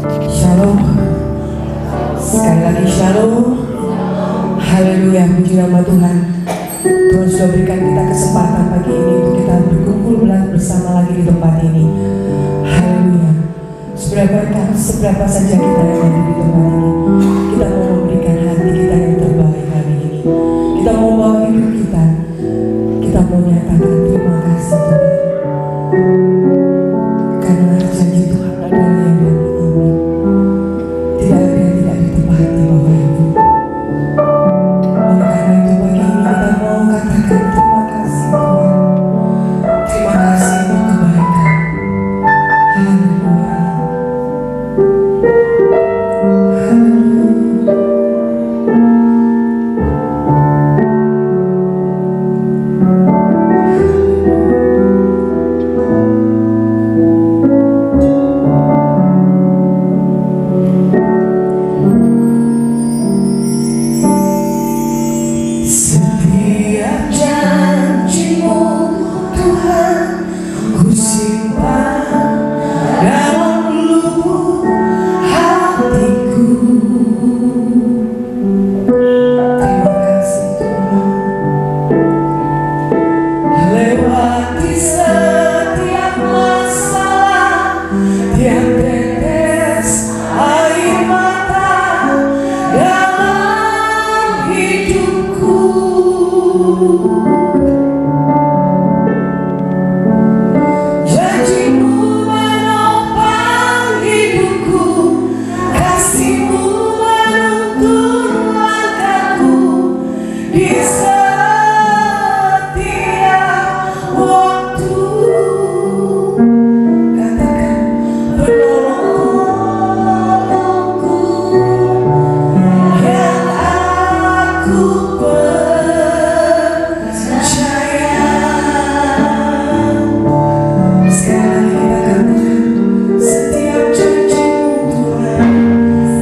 Shalom. Sekali lagi shalom. Haleluya, puji nama Tuhan. Tuhan sudah berikan kita kesempatan pagi ini untuk kita berkumpul bersama lagi di tempat ini. Haleluya. Seberapa saja kita yang ada di tempat ini, kita mau memberikan hati kita yang terbaik hari ini. Kita mau bawa hidup kita. Kita mau nyatakan terima kasih Tuhan. Karena janji Tuhan adalah yang diamin. Tidak ada yang tidak ditepati Bapak Ibu. Oleh karena itu pagi ini kita mau katakan terima kasih Tuhan. Terima kasih untuk kebaikan. Haleluya. Setiap janji-Mu Tuhan ku simpan dalam lubuk hatiku. Terima kasih Tuhan. Lewati setiap masalah, tiap tetes air mata dalam hidupku. Janji-Mu menopang hidupku, kasih-Mu menuntun langkahku di setiap waktu. Katakan penolongku yang aku percaya. Sekali lagi kita katakan setiap janji-Mu Tuhan,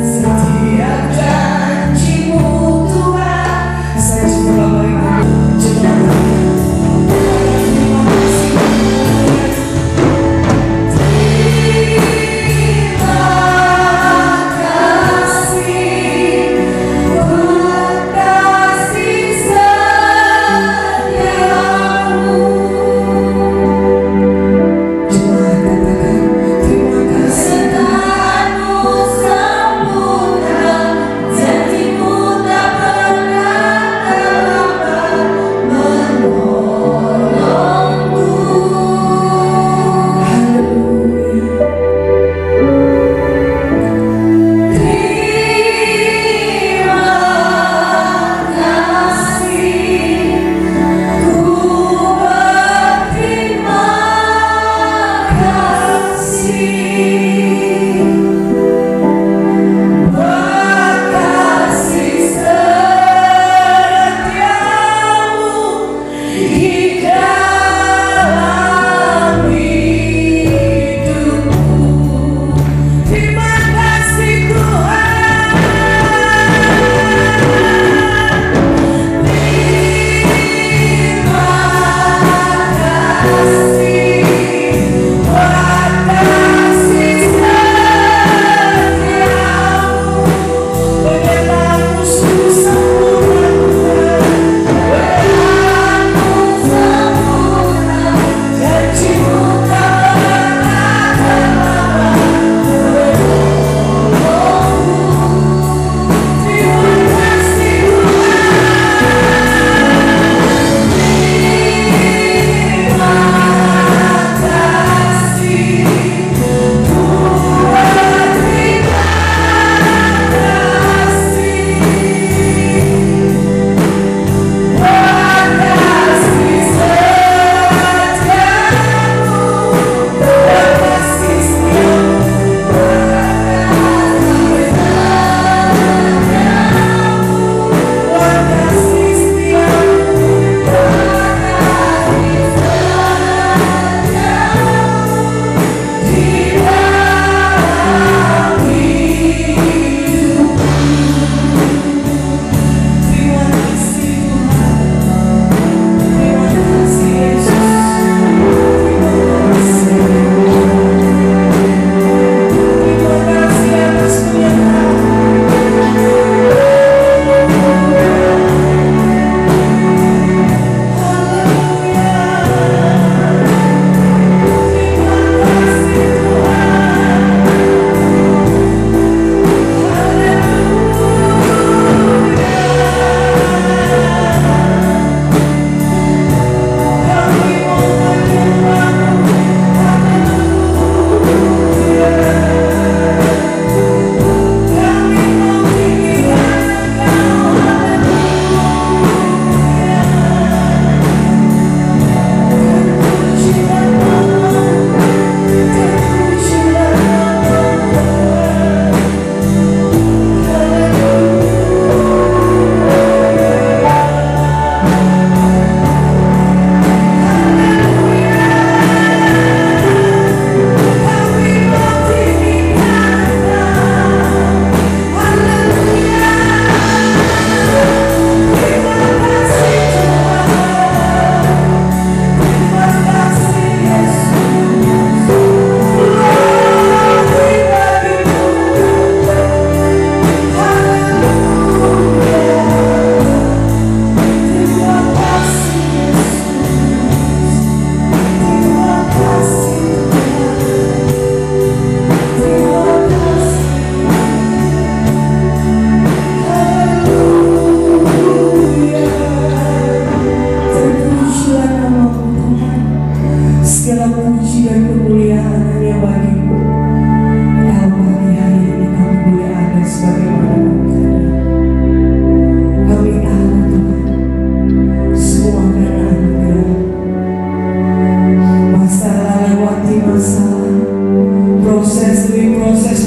setiap janji-Mu Tuhan. Saya juga Bapak Ibu terima kasih setiamu. Cuma katakan terima kasih. Kesedaanmu sempurna, janji-Mu tak pernah terlambat menolongku. Haleluya. Terima kasih, ku berterima kasih. Berkasih setiamu di dalam hidupku. Terima kasih Tuhan. Terima kasih. Berkasih setiamu. Penyelammu sungguh sempurna Tuhan. Penyelammu sempurna. Janji-Mu tak pernah terlambat menolongku. Terima kasih Tuhan. Terima kasih, ku berterima kasih. Berkasih setiamu, berkasih setiamu, berkasih setiamu, berkasih setiamu.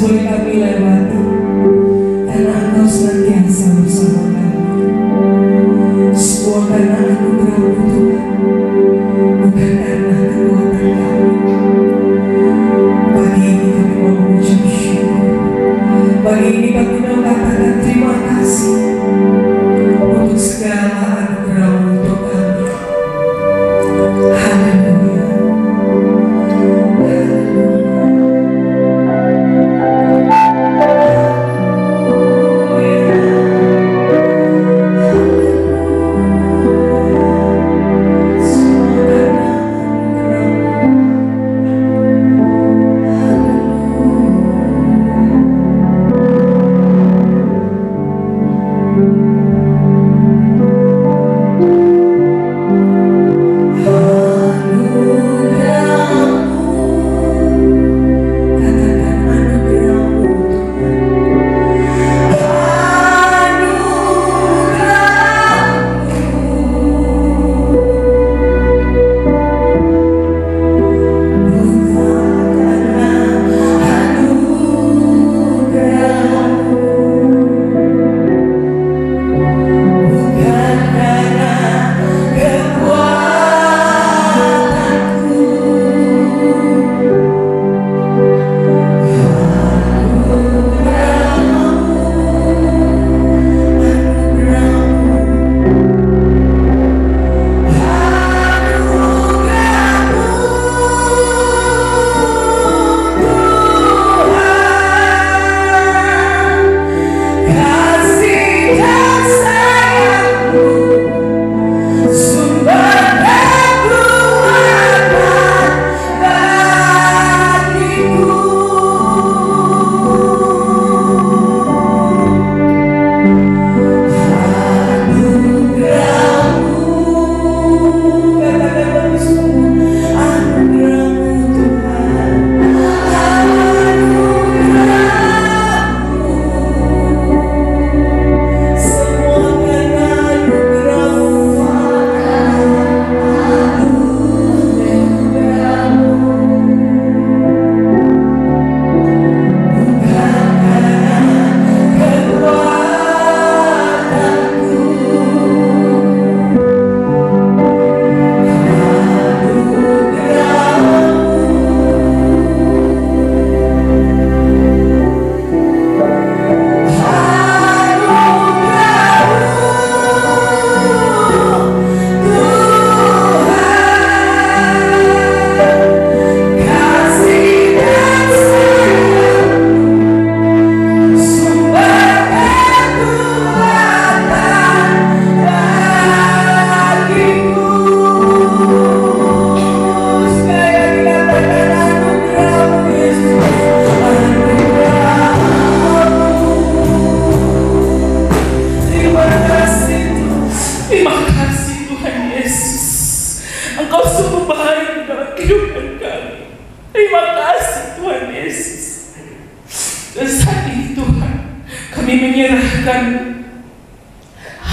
boleh kami lewati, karena Engkau senantiasa bersama kami. Semua karena anugerah-Mu Tuhan, bukan karena kekuatan kami. Pagi ini kami mau mengucap syukur. Pagi ini kami mau katakan terima kasih untuk segala anugerah-Mu untuk kami. Haleluya.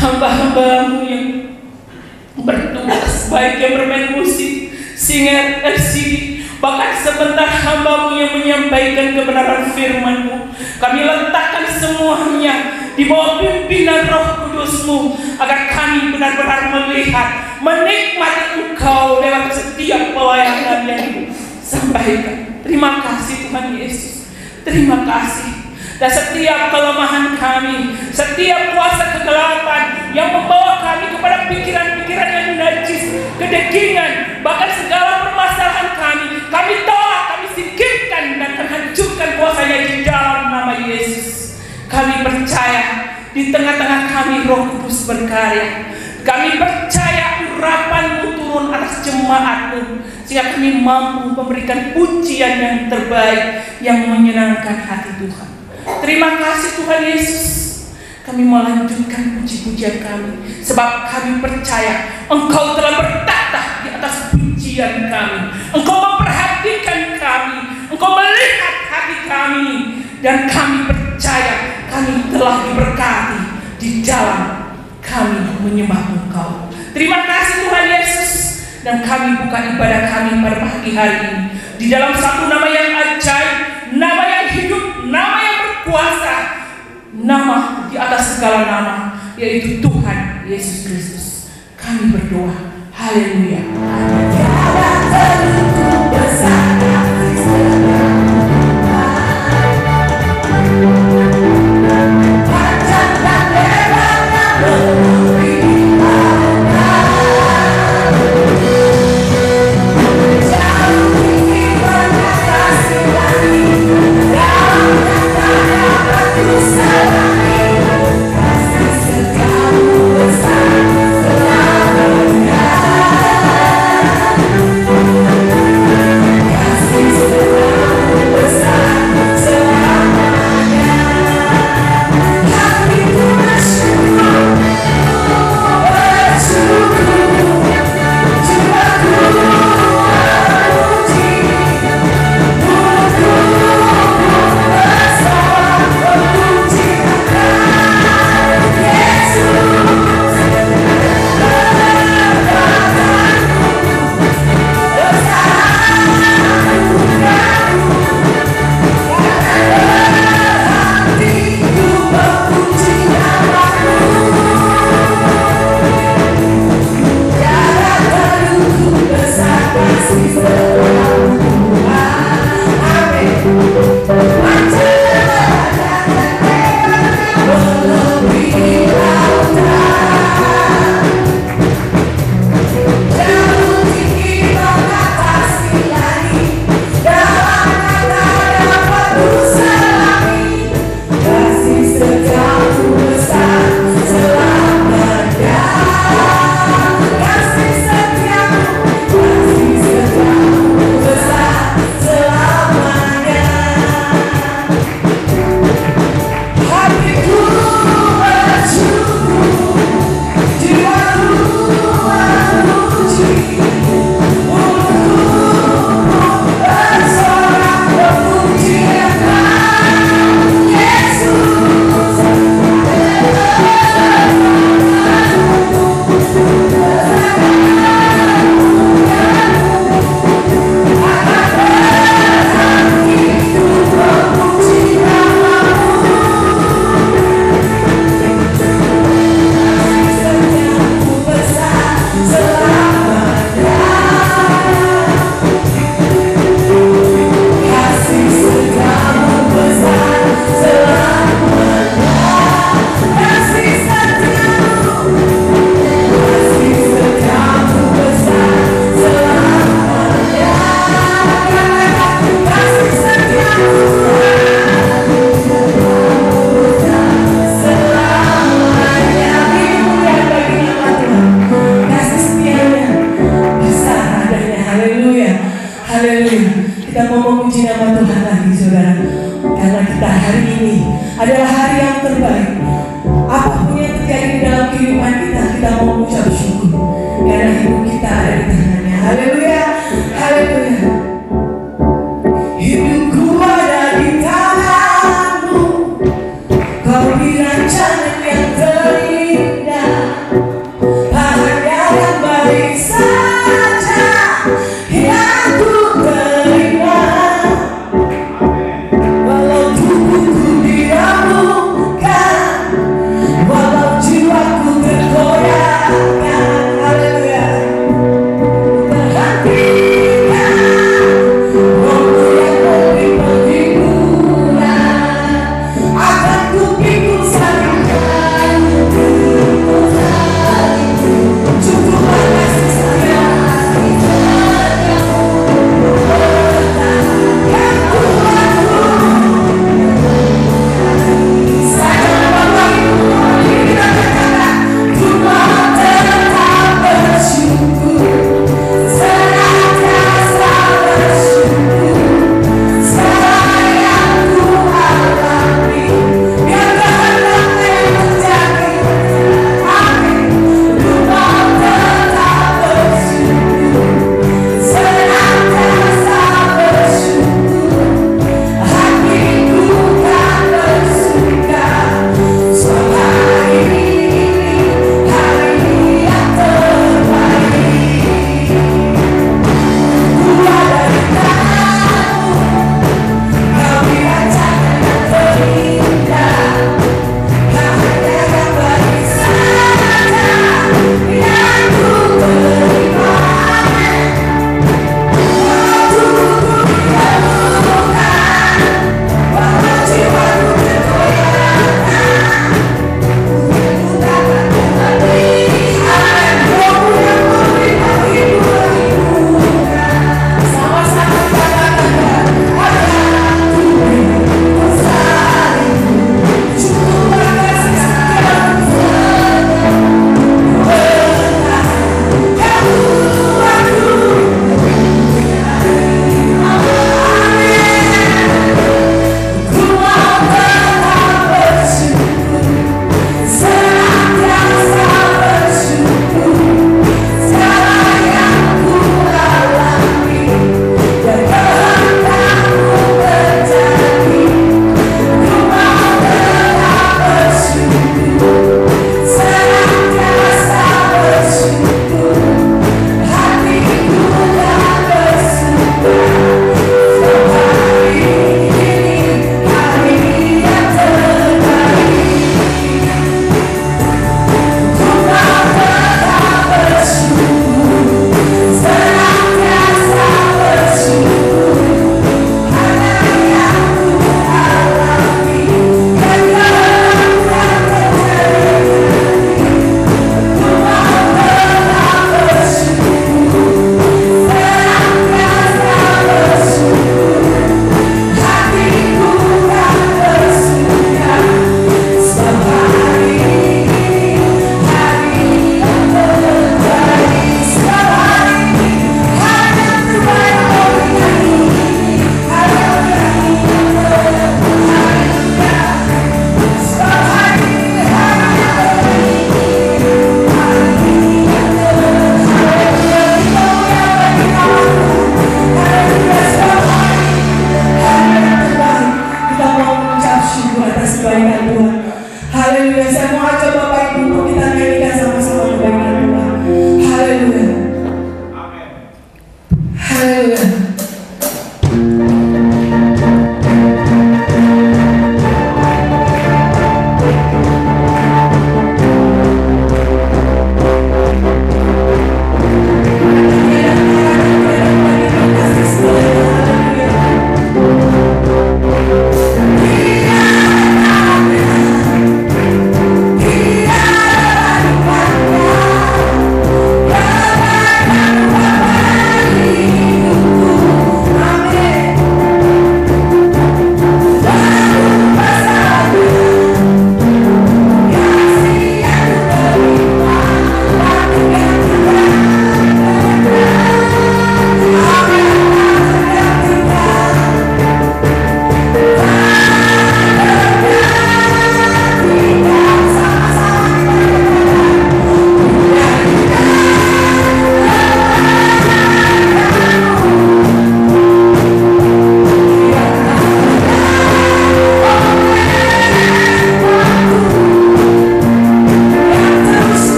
Hamba-hambamu yang bertugas, baik yang bermain musik, singer, LCD, bahkan sebentar hambamu yang menyampaikan kebenaran firman-Mu, kami letakkan semuanya di bawah pimpinan Roh Kudus-Mu, agar kami benar-benar melihat, menikmati Engkau lewat setiap pelayanan yang disampaikan. Terima kasih Tuhan Yesus, terima kasih. Dan setiap kelemahan kami, setiap kuasa kegelapan yang membawa kami kepada pikiran-pikiran yang najis, kedekingan, bahkan segala permasalahan kami tolak, kami singkirkan dan hancurkan kuasanya di dalam nama Yesus. Kami percaya di tengah-tengah kami Roh Kudus berkarya. Kami percaya urapan-Mu turun atas jemaat-Mu, sehingga kami mampu memberikan pujian yang terbaik yang menyenangkan hati Tuhan. Terima kasih Tuhan Yesus. Kami melanjutkan puji-pujian kami, sebab kami percaya Engkau telah bertata di atas pujian kami. Engkau memperhatikan kami, Engkau melihat hati kami, dan kami percaya kami telah diberkati di dalam kami menyembah Engkau. Terima kasih Tuhan Yesus. Dan kami buka ibadah kami pada pagi hari ini di dalam satu nama yang ajaib, nama yang hidup, nama nama di atas segala nama, yaitu Tuhan Yesus Kristus. Kami berdoa. Haleluya. Walau tubuhku diramukan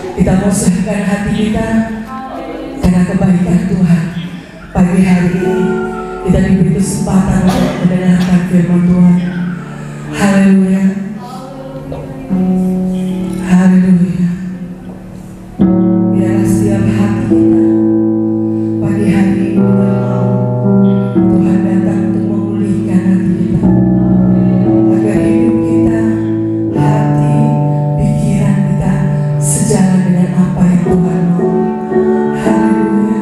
Kita mau serahkan hati kita karena kebaikan Tuhan. Pagi hari ini kita diberi kesempatan untuk mendengarkan firman Tuhan. Haleluya. Haleluya. Biarlah setiap hati kita pagi hari ini kita mau Tuhan datang untuk memulihkan hati kita, agar hidup kita, hati, pikiran kita sejalan dengan apa yang Tuhan mau. Haleluya.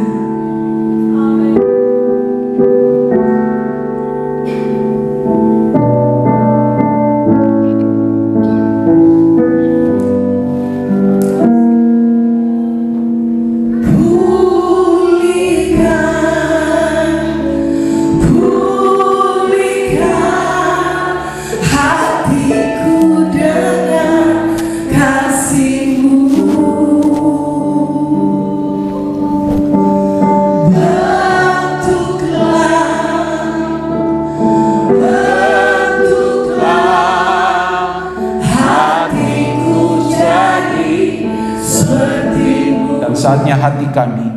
Saatnya hati kami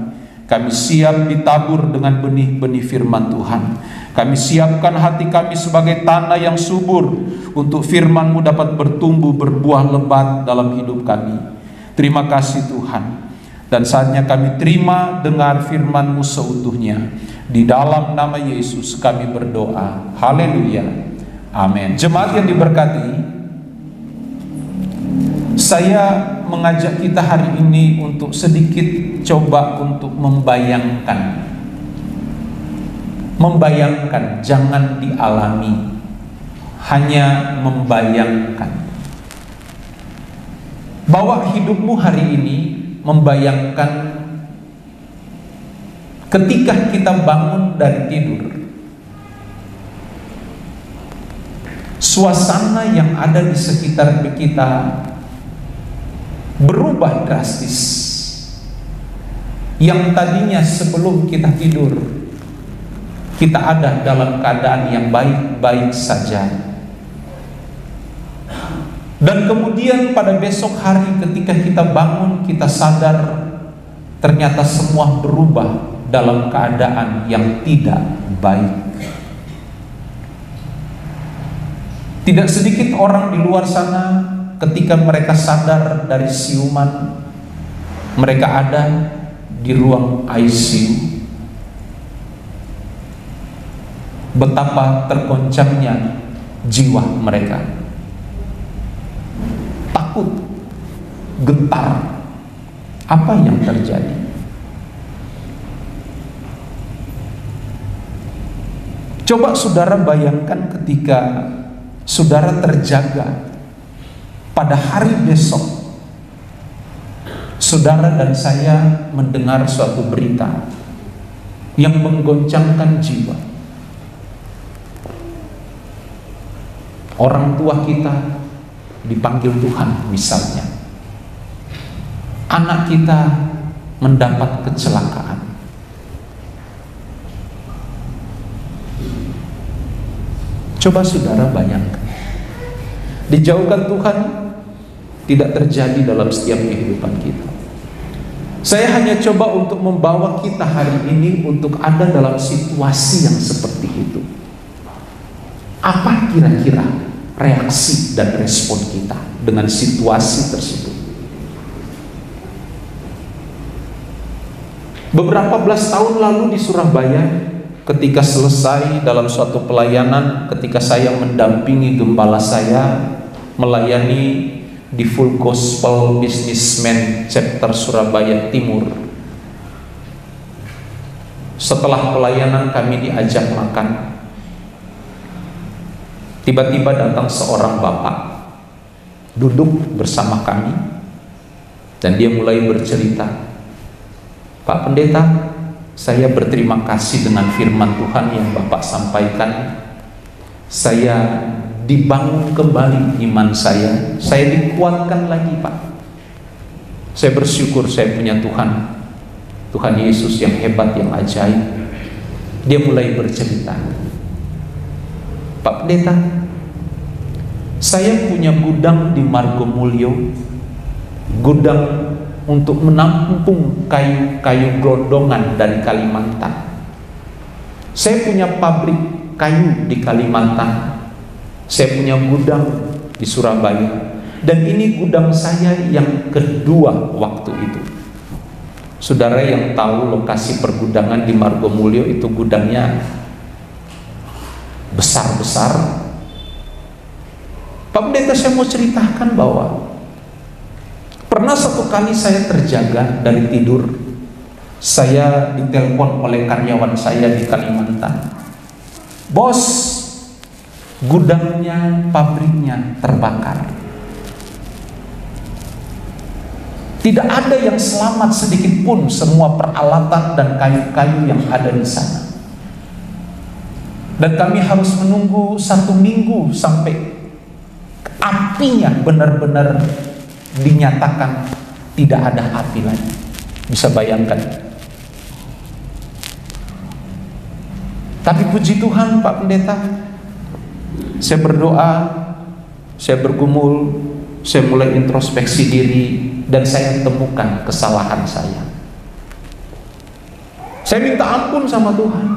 siap ditabur dengan benih-benih firman Tuhan. Kami siapkan hati kami sebagai tanah yang subur untuk firman-Mu dapat bertumbuh berbuah lebat dalam hidup kami. Terima kasih Tuhan. Dan saatnya kami terima dengar firman-Mu seutuhnya. Di dalam nama Yesus kami berdoa. Haleluya. Amin. Jemaat yang diberkati, saya mengajak kita hari ini untuk sedikit coba untuk membayangkan, jangan dialami, hanya membayangkan bahwa hidupmu hari ini, membayangkan ketika kita bangun dari tidur, suasana yang ada di sekitar kita berubah drastis. Yang tadinya sebelum kita tidur kita ada dalam keadaan yang baik-baik saja, dan kemudian pada besok hari ketika kita bangun, kita sadar ternyata semua berubah dalam keadaan yang tidak baik. Tidak sedikit orang di luar sana ketika mereka sadar dari siuman, mereka ada di ruang ICU. Betapa tergoncangnya jiwa mereka, takut, gentar. Apa yang terjadi? Coba saudara bayangkan ketika saudara terjaga pada hari besok, saudara dan saya mendengar suatu berita yang menggoncangkan jiwa. Orang tua kita dipanggil Tuhan misalnya, anak kita mendapat kecelakaan. Coba saudara bayangkan, dijauhkan Tuhan tidak terjadi dalam setiap kehidupan kita. Saya hanya coba untuk membawa kita hari ini untuk ada dalam situasi yang seperti itu. Apa kira-kira reaksi dan respon kita dengan situasi tersebut? Beberapa belas tahun lalu di Surabaya, ketika selesai dalam suatu pelayanan, ketika saya mendampingi gembala saya melayani di Full Gospel Businessman Chapter Surabaya Timur. Setelah pelayanan kami diajak makan. Tiba-tiba datang seorang bapak duduk bersama kami dan dia mulai bercerita, "Pak Pendeta, saya berterima kasih dengan firman Tuhan yang Bapak sampaikan. Saya dibangun kembali iman saya dikuatkan lagi Pak. Saya bersyukur saya punya Tuhan, Tuhan Yesus yang hebat, yang ajaib." Dia mulai bercerita, "Pak Pendeta, saya punya gudang di Margomulyo, gudang untuk menampung kayu-kayu gelondongan dari Kalimantan. Saya punya pabrik kayu di Kalimantan. Saya punya gudang di Surabaya. Dan ini gudang saya yang kedua waktu itu. Saudara yang tahu lokasi pergudangan di Margomulyo, itu gudangnya besar-besar. Pak Pendeta, saya mau ceritakan bahwa pernah satu kali saya terjaga dari tidur. Saya ditelepon oleh karyawan saya di Kalimantan. Bos, gudangnya, pabriknya terbakar. Tidak ada yang selamat sedikit pun, semua peralatan dan kayu-kayu yang ada di sana. Dan kami harus menunggu 1 minggu sampai apinya benar-benar dinyatakan tidak ada api lagi. Bisa bayangkan. Tapi puji Tuhan Pak Pendeta, saya berdoa, saya bergumul, saya mulai introspeksi diri, dan saya temukan kesalahan saya. Saya minta ampun sama Tuhan,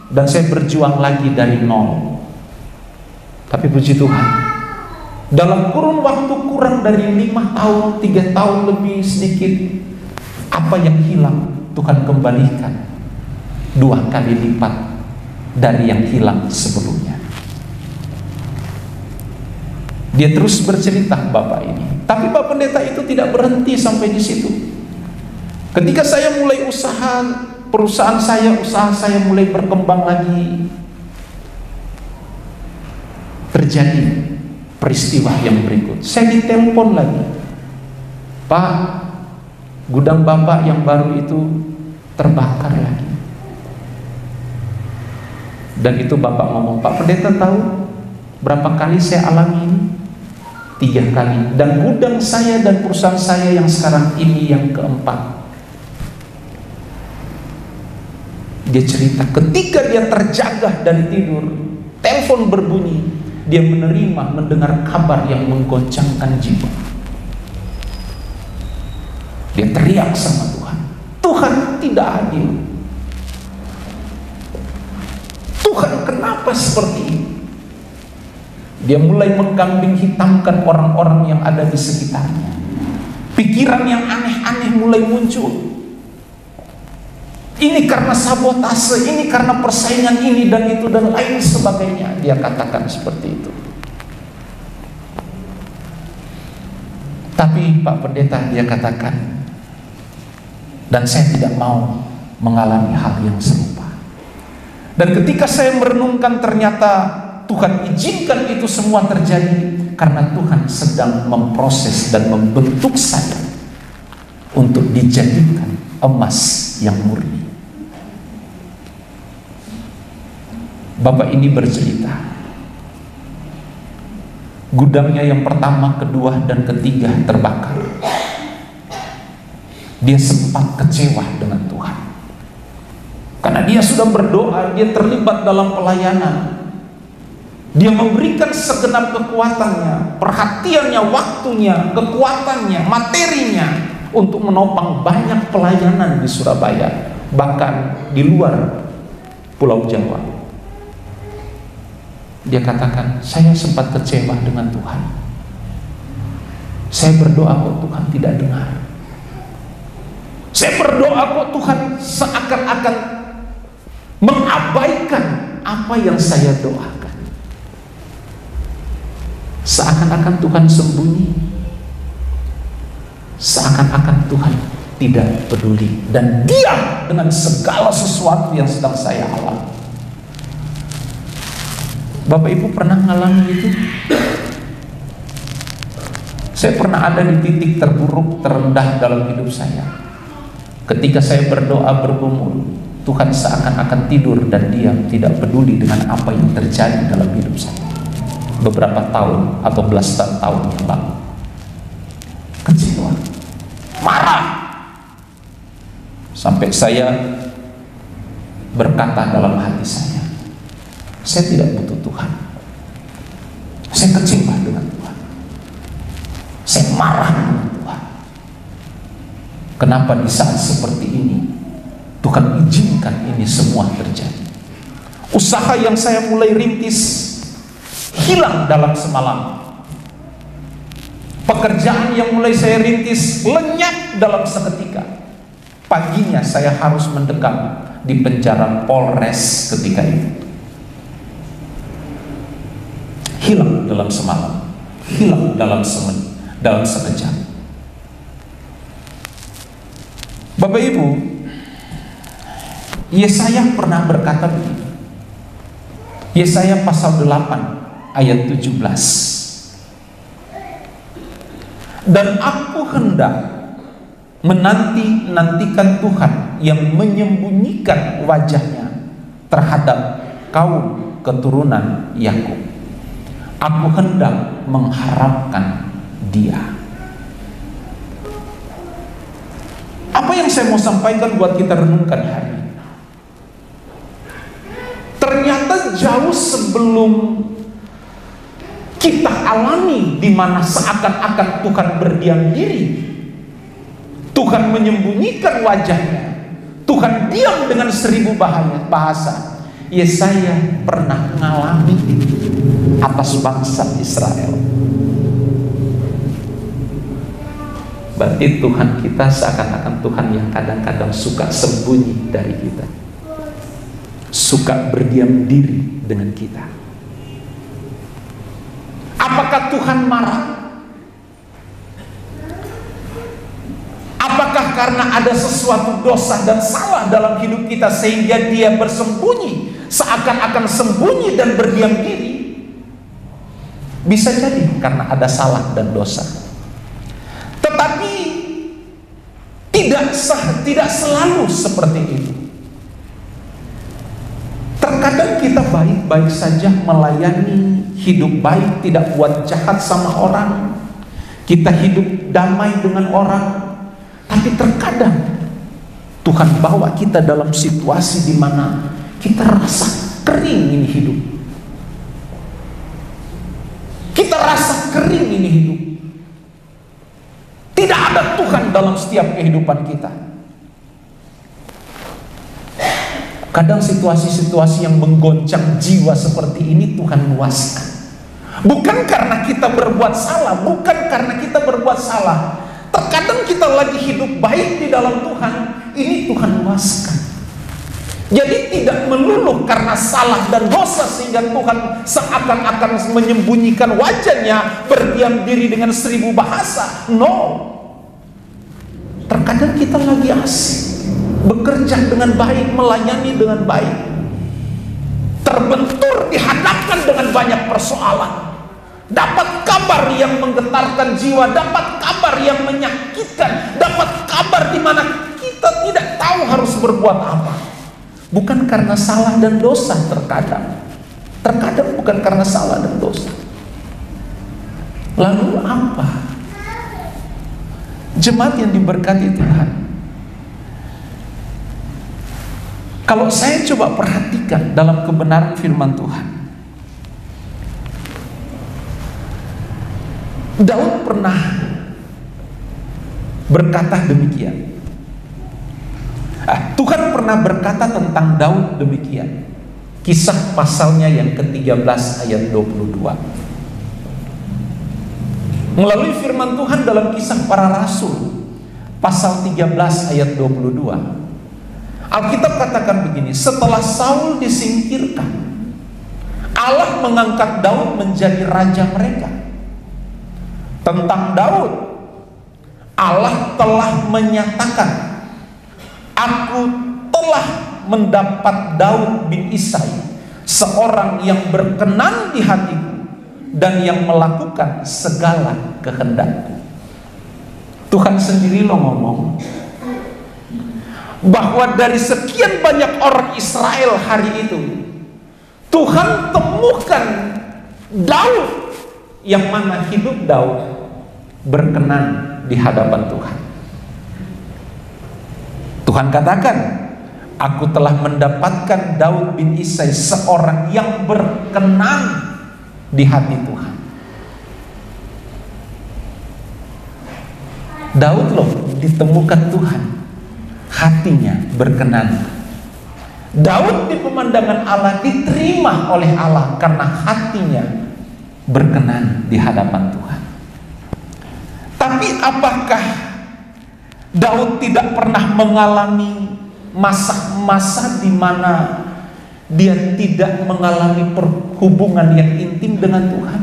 dan saya berjuang lagi dari nol. Tapi puji Tuhan, dalam kurun waktu kurang dari 5 tahun, 3 tahun lebih sedikit, apa yang hilang Tuhan kembalikan 2 kali lipat dari yang hilang sebelumnya. Dia terus bercerita Bapak ini. Tapi Pak Pendeta itu tidak berhenti sampai di situ. Ketika saya mulai usaha, usaha saya mulai berkembang lagi, terjadi peristiwa yang berikut. Saya ditelepon lagi, Pak, gudang Bapak yang baru itu terbakar lagi. Dan itu Bapak ngomong, Pak Pendeta tahu berapa kali saya alami ini? 3 kali. Dan gudang saya dan perusahaan saya yang sekarang ini yang keempat. Dia cerita ketika dia terjaga dari tidur, telepon berbunyi, dia mendengar kabar yang menggoncangkan jiwa. Dia teriak sama Tuhan, Tuhan tidak adil. Tuhan, kenapa seperti ini? Dia mulai mengkambing hitamkan orang-orang yang ada di sekitarnya. Pikiran yang aneh-aneh mulai muncul. Ini karena sabotase, ini karena persaingan ini dan itu dan lain sebagainya. Dia katakan seperti itu. Tapi Pak Pendeta, dia katakan, dan saya tidak mau mengalami hal yang serupa. Dan ketika saya merenungkan, ternyata Tuhan izinkan itu semua terjadi karena Tuhan sedang memproses dan membentuk saya untuk dijadikan emas yang murni. Bapak ini bercerita, gudangnya yang pertama, kedua, dan ketiga terbakar. Dia sempat kecewa dengan Tuhan karena dia sudah berdoa, dia terlibat dalam pelayanan, dia memberikan segenap kekuatannya, perhatiannya, waktunya, kekuatannya, materinya untuk menopang banyak pelayanan di Surabaya, bahkan di luar Pulau Jawa. Dia katakan, saya sempat kecewa dengan Tuhan. Saya berdoa kok Tuhan tidak dengar. Saya berdoa kok Tuhan seakan-akan mengabaikan apa yang saya doakan. Seakan-akan Tuhan sembunyi. Seakan-akan Tuhan tidak peduli dan diam dengan segala sesuatu yang sedang saya alami. Bapak Ibu pernah ngalami itu? Saya pernah ada di titik terburuk, terendah dalam hidup saya. Ketika saya berdoa bergumul, Tuhan seakan-akan tidur dan diam, tidak peduli dengan apa yang terjadi dalam hidup saya. Beberapa tahun atau belasan tahun yang lalu. Kecewa, marah, sampai saya berkata dalam hati saya tidak butuh Tuhan. Saya kecewa dengan Tuhan. Saya marah dengan Tuhan. Kenapa di saat seperti ini Tuhan izinkan ini semua terjadi? Usaha yang saya mulai rintis hilang dalam semalam. Pekerjaan yang mulai saya rintis lenyap dalam seketika. Paginya saya harus mendekam di penjara Polres ketika itu. Hilang dalam semalam, hilang dalam sekejap. Bapak Ibu, Yesaya pernah berkata begini. Yesaya pasal 8 ayat 17. Dan aku hendak menanti-nantikan Tuhan yang menyembunyikan wajahnya terhadap kaum keturunan Yakub. Aku hendak mengharapkan Dia. Apa yang saya mau sampaikan buat kita renungkan hari ini? Ternyata jauh sebelum kita alami di mana seakan-akan Tuhan berdiam diri, Tuhan menyembunyikan wajahnya, Tuhan diam dengan 1000 bahasa. Yesaya pernah mengalami atas bangsa Israel. Berarti Tuhan kita seakan-akan Tuhan yang kadang-kadang suka sembunyi dari kita, suka berdiam diri dengan kita. Apakah Tuhan marah? Apakah karena ada sesuatu dosa dan salah dalam hidup kita sehingga Dia bersembunyi, seakan-akan sembunyi dan berdiam diri? Bisa jadi karena ada salah dan dosa. Tetapi tidak selalu seperti itu. Terkadang kita baik-baik saja melayani, hidup baik, tidak buat jahat sama orang, kita hidup damai dengan orang. Tapi terkadang Tuhan bawa kita dalam situasi di mana kita rasa kering ini hidup. Kita rasa kering ini hidup. Tidak ada Tuhan dalam setiap kehidupan kita. Kadang situasi-situasi yang menggoncang jiwa seperti ini Tuhan luaskan. Bukan karena kita berbuat salah, bukan karena kita berbuat salah. Terkadang kita lagi hidup baik di dalam Tuhan, ini Tuhan luaskan. Jadi tidak melulu karena salah dan dosa sehingga Tuhan seakan-akan menyembunyikan wajahnya, berdiam diri dengan 1000 bahasa. No. Terkadang kita lagi asik, bekerja dengan baik, melayani dengan baik, terbentur, dihadapkan dengan banyak persoalan, dapat kabar yang menggetarkan jiwa, dapat kabar yang menyakitkan, dapat kabar di mana kita tidak tahu harus berbuat apa. Bukan karena salah dan dosa, terkadang bukan karena salah dan dosa. Lalu apa? Jemaat yang diberkati Tuhan, kalau saya coba perhatikan dalam kebenaran firman Tuhan, Daud pernah berkata demikian. Tuhan pernah berkata tentang Daud demikian. Kisah pasalnya yang ke-13 ayat 22. Melalui firman Tuhan dalam Kisah Para Rasul pasal 13 ayat 22, Alkitab katakan begini, setelah Saul disingkirkan, Allah mengangkat Daud menjadi raja mereka. Tentang Daud, Allah telah menyatakan, aku telah mendapat Daud bin Isai, seorang yang berkenan di hatiku dan yang melakukan segala kehendakku. Tuhan sendiri lo ngomong bahwa dari sekian banyak orang Israel hari itu, Tuhan temukan Daud yang mana hidup Daud berkenan di hadapan Tuhan. Tuhan katakan, aku telah mendapatkan Daud bin Isai, seorang yang berkenan di hati Tuhan. Daud loh ditemukan Tuhan, hatinya berkenan. Daud di pemandangan Allah diterima oleh Allah karena hatinya berkenan di hadapan Tuhan. Tapi apakah Daud tidak pernah mengalami masa-masa di mana dia tidak mengalami perhubungan yang intim dengan Tuhan?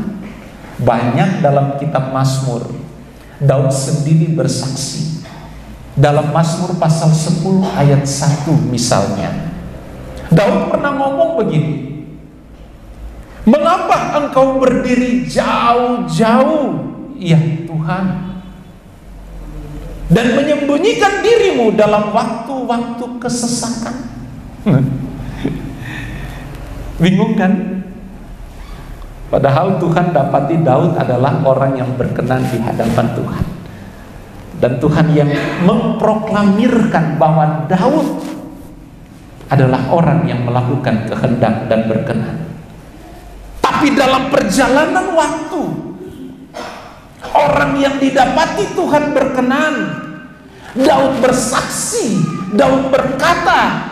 Banyak dalam kitab Mazmur. Daud sendiri bersaksi. Dalam Mazmur pasal 10 ayat 1 misalnya, Daud pernah ngomong begini, "Mengapa engkau berdiri jauh-jauh, ya Tuhan, dan menyembunyikan dirimu dalam waktu-waktu kesesakan?" Bingung kan? Padahal Tuhan dapati Daud adalah orang yang berkenan di hadapan Tuhan. Dan Tuhan yang memproklamirkan bahwa Daud adalah orang yang melakukan kehendak dan berkenan. Tapi dalam perjalanan waktu, orang yang didapati Tuhan berkenan, Daud bersaksi, Daud berkata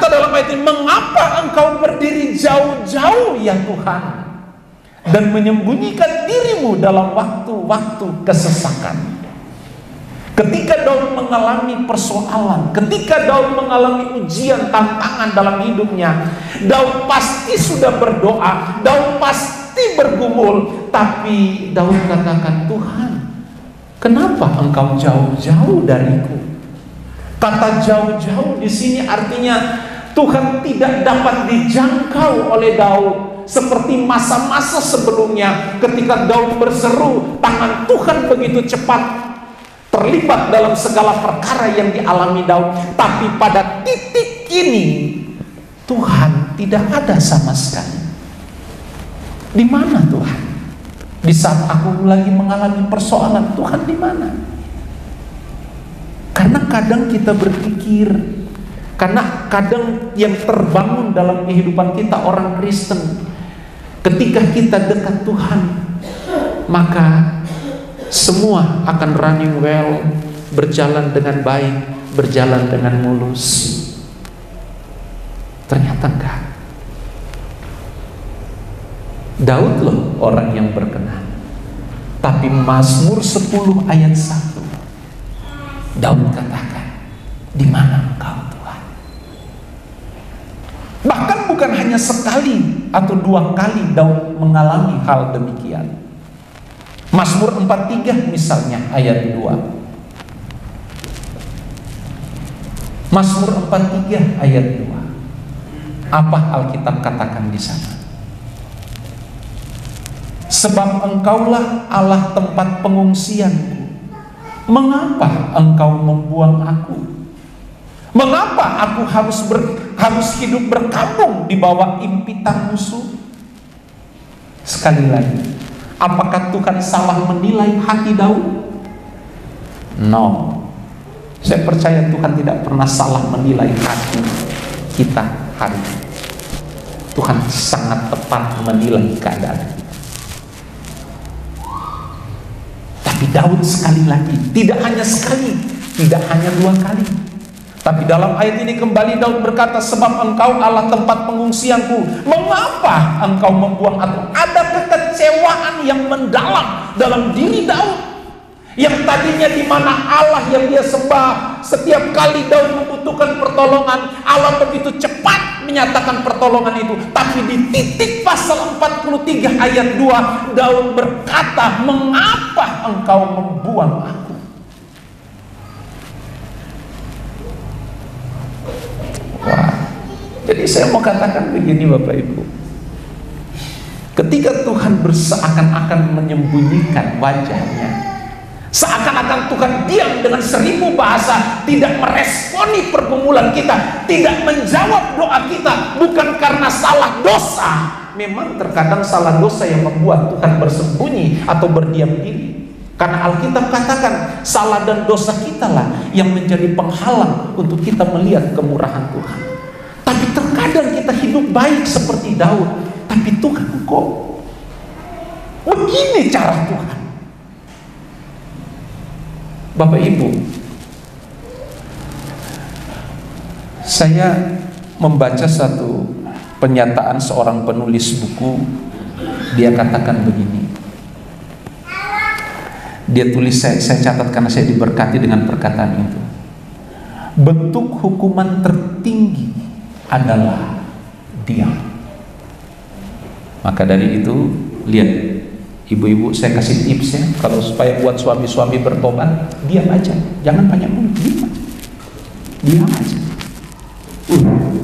dalam ayat ini, "Mengapa engkau berdiri jauh-jauh, ya Tuhan, dan menyembunyikan dirimu dalam waktu-waktu kesesakan?" Ketika Daud mengalami persoalan, ketika Daud mengalami ujian, tantangan dalam hidupnya, Daud pasti sudah berdoa, Daud pasti bergumul, tapi Daud katakan, "Tuhan, kenapa engkau jauh-jauh dariku?" Kata jauh-jauh di sini artinya Tuhan tidak dapat dijangkau oleh Daud seperti masa-masa sebelumnya ketika Daud berseru, tangan Tuhan begitu cepat terlibat dalam segala perkara yang dialami Daud. Tapi pada titik ini Tuhan tidak ada sama sekali. Di mana Tuhan? Di saat aku lagi mengalami persoalan, Tuhan di mana? Karena kadang kita berpikir, karena kadang yang terbangun dalam kehidupan kita orang Kristen, ketika kita dekat Tuhan, maka semua akan running well, berjalan dengan baik, berjalan dengan mulus. Ternyata enggak. Daud loh orang yang berkenan. Tapi Mazmur 10 ayat 1, Daud katakan, "Di mana engkau Tuhan?" Bahkan bukan hanya sekali atau dua kali Daud mengalami hal demikian. Mazmur 43 misalnya ayat 2. Mazmur 43 ayat 2. Apa Alkitab katakan di sana? "Sebab engkaulah Allah tempat pengungsianku. Mengapa engkau membuang aku? Mengapa aku harus hidup berkabung di bawah impitan musuh?" Sekali lagi, apakah Tuhan salah menilai hati Daud? No. Saya percaya Tuhan tidak pernah salah menilai hati kita hari ini. Tuhan sangat tepat menilai keadaan kita. Tapi Daud sekali lagi, tidak hanya sekali, tidak hanya dua kali, tapi dalam ayat ini kembali Daud berkata, "Sebab engkau Allah tempat pengungsianku, mengapa engkau membuang aku?" Ada kekecewaan yang mendalam dalam diri Daud. Yang tadinya di mana Allah yang dia sembah, setiap kali Daud membutuhkan pertolongan, Allah begitu cepat menyatakan pertolongan itu. Tapi di titik pasal 43 ayat 2, Daud berkata, "Mengapa engkau membuang aku?" Wah, jadi saya mau katakan begini Bapak Ibu, ketika Tuhan seakan-akan menyembunyikan wajahnya, seakan-akan Tuhan diam dengan 1000 bahasa, tidak meresponi pergumulan kita, tidak menjawab doa kita, bukan karena salah dosa. Memang terkadang salah dosa yang membuat Tuhan bersembunyi atau berdiam diri. Karena Alkitab katakan salah dan dosa kita lah yang menjadi penghalang untuk kita melihat kemurahan Tuhan. Tapi terkadang kita hidup baik seperti Daud, tapi Tuhan kok begini cara Tuhan. Bapak Ibu, saya membaca satu pernyataan seorang penulis buku. Dia katakan begini, dia tulis, saya catat karena saya diberkati dengan perkataan itu. Bentuk hukuman tertinggi adalah diam. Maka dari itu, lihat ibu-ibu, saya kasih tips ya, kalau supaya buat suami-suami bertobat, diam aja, jangan banyak mulut, diam aja.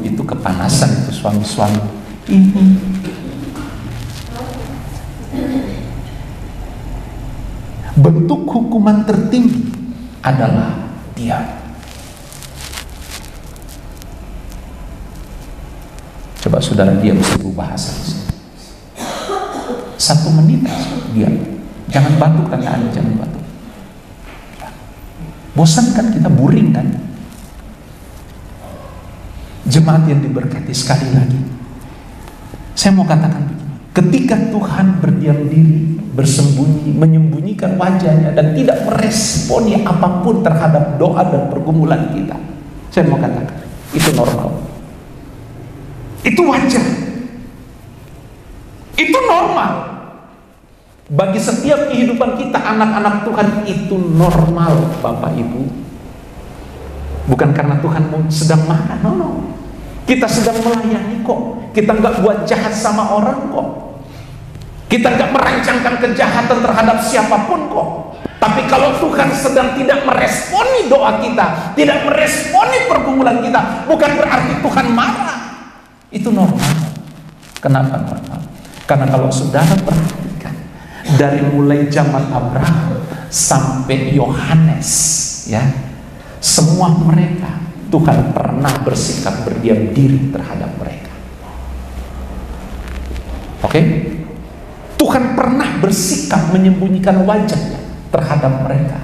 Itu kepanasan itu suami-suami. Bentuk hukuman tertinggi adalah diam. Coba saudara diam 1000 bahasa. 1 menit diam. Jangan batuk kan Anda, jangan batuk. Bosan kan kita, buring kan? Jemaat yang diberkati, sekali lagi saya mau katakan begini, ketika Tuhan berdiam diri, bersembunyi, menyembunyikan wajahnya dan tidak meresponi apapun terhadap doa dan pergumulan kita, saya mau katakan itu normal, itu wajar, itu normal. Bagi setiap kehidupan kita anak-anak Tuhan itu normal, Bapak Ibu. Bukan karena Tuhan sedang marah, no. Kita sedang melayani kok. Kita nggak buat jahat sama orang kok. Kita nggak merancangkan kejahatan terhadap siapapun kok. Tapi kalau Tuhan sedang tidak meresponi doa kita, tidak meresponi pergumulan kita, bukan berarti Tuhan marah. Itu normal. Kenapa normal? Karena kalau saudara perhatikan, dari mulai zaman Abraham sampai Yohanes, ya, semua mereka Tuhan pernah bersikap berdiam diri terhadap mereka. Oke? Tuhan pernah bersikap menyembunyikan wajahnya terhadap mereka.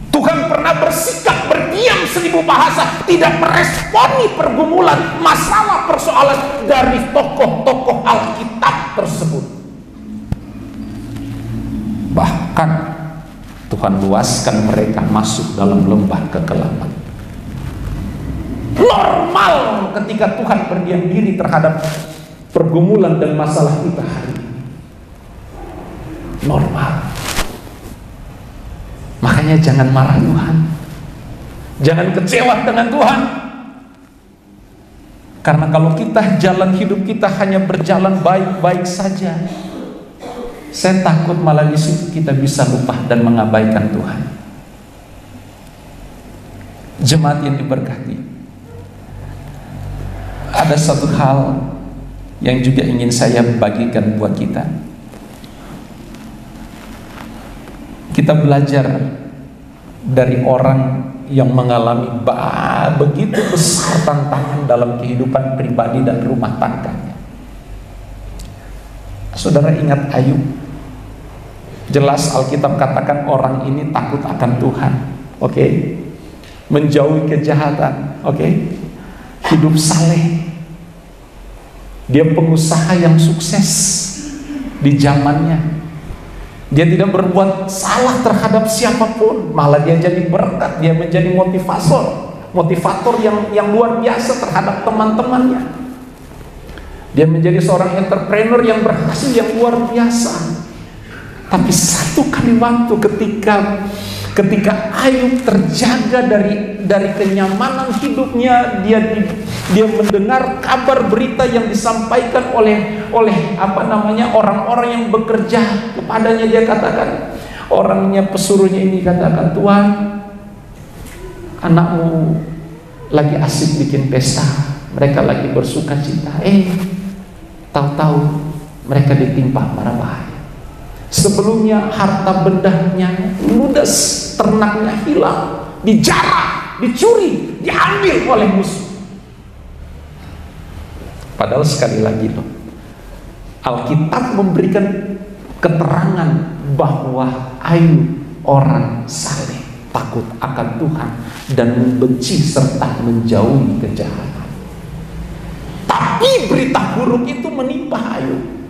Tuhan pernah bersikap berdiam 1000 bahasa, tidak meresponi pergumulan, masalah, persoalan dari tokoh-tokoh Alkitab tersebut. Bahkan Tuhan luaskan mereka masuk dalam lembah kekelaman. Normal ketika Tuhan berdiam diri terhadap pergumulan dan masalah kita hari ini. Normal. Makanya jangan marah Tuhan, jangan kecewa dengan Tuhan. Karena kalau kita jalan hidup kita hanya berjalan baik-baik saja, saya takut malah di situ kita bisa lupa dan mengabaikan Tuhan. Jemaat yang diberkati, ada satu hal yang juga ingin saya bagikan buat kita. Kita belajar dari orang yang mengalami begitu besar tantangan dalam kehidupan pribadi dan rumah tangganya. Saudara ingat Ayub? Jelas Alkitab katakan orang ini takut akan Tuhan, oke? Menjauhi kejahatan, oke? Hidup saleh. Dia pengusaha yang sukses di zamannya. Dia tidak berbuat salah terhadap siapapun, malah dia jadi berkat, dia menjadi motivator yang luar biasa terhadap teman-temannya. Dia menjadi seorang entrepreneur yang berhasil yang luar biasa. Tapi satu kali waktu ketika Ayub terjaga dari kenyamanan hidupnya, dia mendengar kabar berita yang disampaikan oleh orang-orang yang bekerja kepadanya. Dia katakan, orangnya pesuruhnya ini katakan, Tuhan, anakmu lagi asik bikin pesta, mereka lagi bersuka cita, tahu-tahu mereka ditimpa mara bahaya. Sebelumnya harta bendanya ludes, ternaknya hilang, dijarah, dicuri, diambil oleh musuh. Padahal sekali lagi loh, Alkitab memberikan keterangan bahwa Ayub orang saleh, takut akan Tuhan dan membenci serta menjauhi kejahatan. Tapi berita buruk itu menimpa Ayub.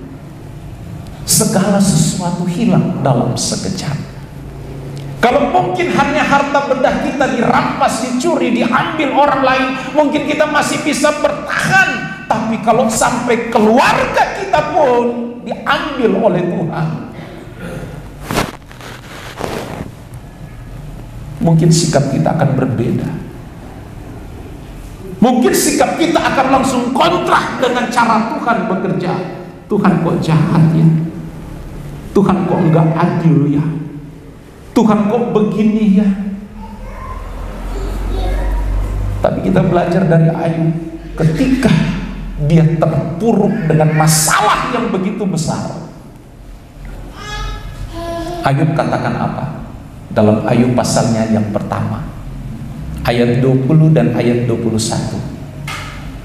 Segala sesuatu hilang dalam sekejap. Kalau mungkin hanya harta benda kita dirampas, dicuri, diambil orang lain, mungkin kita masih bisa bertahan. Tapi kalau sampai keluarga kita pun diambil oleh Tuhan, mungkin sikap kita akan berbeda. Mungkin sikap kita akan langsung kontra dengan cara Tuhan bekerja. Tuhan kok jahat ya? Tuhan kok enggak adil ya? Tuhan kok begini ya? Tapi kita belajar dari Ayub, ketika dia terpuruk dengan masalah yang begitu besar, Ayub katakan apa? Dalam Ayub pasalnya yang pertama, ayat 20 dan ayat 21,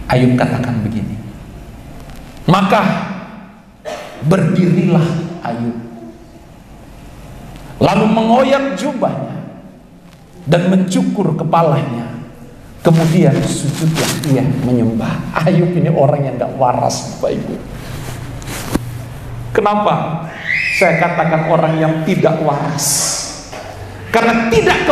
Ayub katakan begini, maka berdirilah Ayub, lalu mengoyak jubahnya dan mencukur kepalanya, kemudian sujudlah ia menyembah. Ayub ini orang yang tidak waras, Bapak Ibu. Kenapa saya katakan orang yang tidak waras? Karena tidak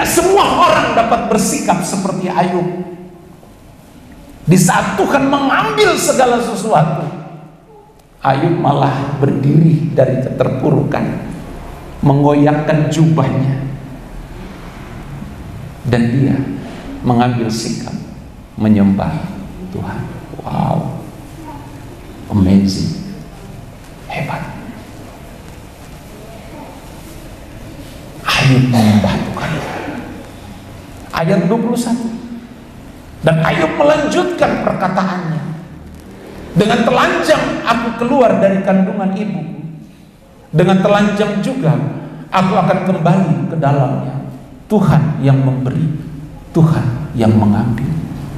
semua orang dapat bersikap seperti Ayub. Di saat Tuhan mengambil segala sesuatu, Ayub malah berdiri dari keterpurukan, mengoyakkan jubahnya, dan dia mengambil sikap menyembah Tuhan. Wow, amazing, hebat. Ayub menyembah Tuhan. Ayat 21. Dan Ayub melanjutkan perkataannya, dengan telanjang aku keluar dari kandungan ibu, dengan telanjang juga aku akan kembali ke dalamnya. Tuhan yang memberi, Tuhan yang mengambil,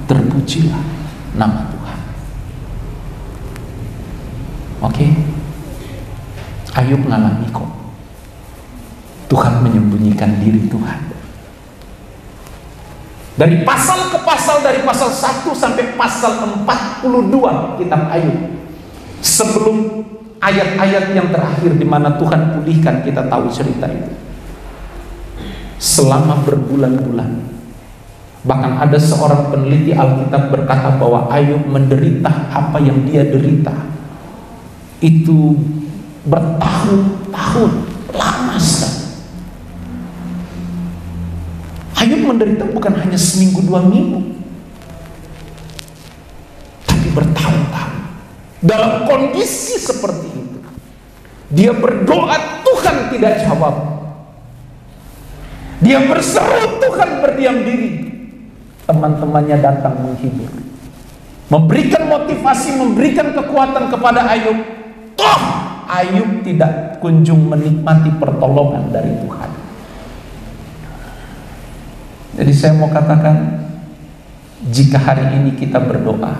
terpujilah nama Tuhan. Oke? Ayub ngalami kok Tuhan menyembunyikan diri Tuhan. Dari pasal ke pasal, dari pasal 1 sampai pasal 42 kitab Ayub, sebelum ayat-ayat yang terakhir di mana Tuhan pulihkan, kita tahu cerita itu. Selama berbulan-bulan, bahkan ada seorang peneliti Alkitab berkata bahwa Ayub menderita apa yang dia derita itu bertahun-tahun, lama sekali. Ayub menderita bukan hanya seminggu 2 minggu, tapi bertahun-tahun. Dalam kondisi seperti itu, dia berdoa, Tuhan tidak jawab. Dia berseru, Tuhan berdiam diri. Teman-temannya datang menghibur, memberikan motivasi, memberikan kekuatan kepada Ayub. Toh Ayub tidak kunjung menikmati pertolongan dari Tuhan. Jadi saya mau katakan, jika hari ini kita berdoa,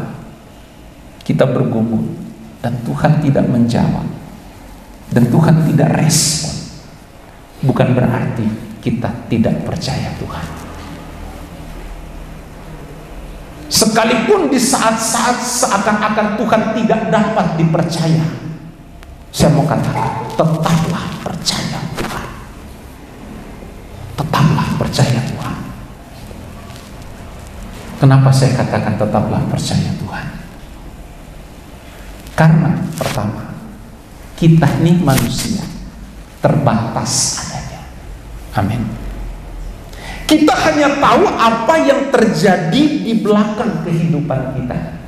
kita bergumul, dan Tuhan tidak menjawab, dan Tuhan tidak respon, bukan berarti kita tidak percaya Tuhan. Sekalipun di saat-saat seakan-akan Tuhan tidak dapat dipercaya, saya mau katakan, tetaplah percaya Tuhan. Tetaplah percaya Tuhan. Kenapa saya katakan tetaplah percaya Tuhan? Karena pertama, kita ini manusia terbatas adanya. Amin. Kita hanya tahu apa yang terjadi di belakang kehidupan kita.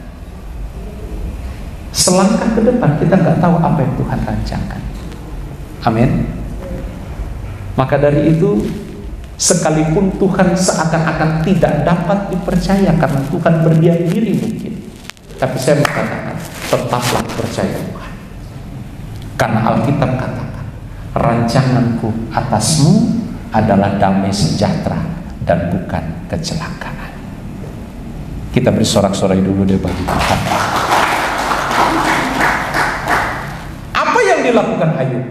Selangkah ke depan kita nggak tahu apa yang Tuhan rancangkan. Amin. Maka dari itu, sekalipun Tuhan seakan-akan tidak dapat dipercaya karena Tuhan berdiam diri mungkin, tapi saya mengatakan tetaplah percaya Tuhan. Karena Alkitab katakan, rancanganku atasmu adalah damai sejahtera dan bukan kecelakaan. Kita beri sorak-sorai dulu deh bagi Tuhan. Apa yang dilakukan Ayub?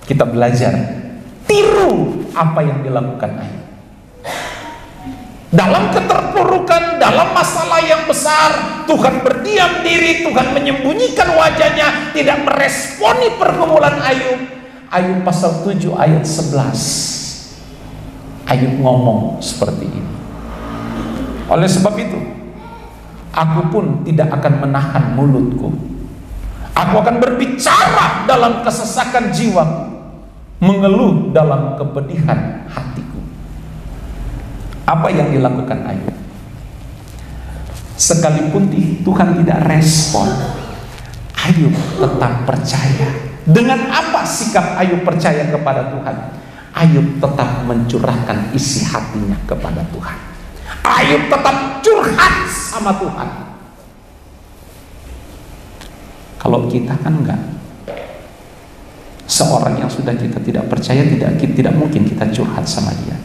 Kita belajar, tiru apa yang dilakukan Ayub. Dalam keterpurukan, dalam masalah yang besar, Tuhan berdiam diri, Tuhan menyembunyikan wajahnya, tidak meresponi pergumulan Ayub. Ayub pasal 7 ayat 11. Ayub ngomong seperti ini. Oleh sebab itu, aku pun tidak akan menahan mulutku. Aku akan berbicara dalam kesesakan jiwaku, mengeluh dalam kepedihan hatiku. Apa yang dilakukan Ayub? Sekalipun Tuhan tidak respon, Ayub tetap percaya. Dengan apa sikap Ayub percaya kepada Tuhan? Ayub tetap mencurahkan isi hatinya kepada Tuhan. Ayub tetap curhat sama Tuhan. Kalau kita kan enggak. Seorang yang sudah kita tidak percaya, tidak mungkin kita curhat sama dia.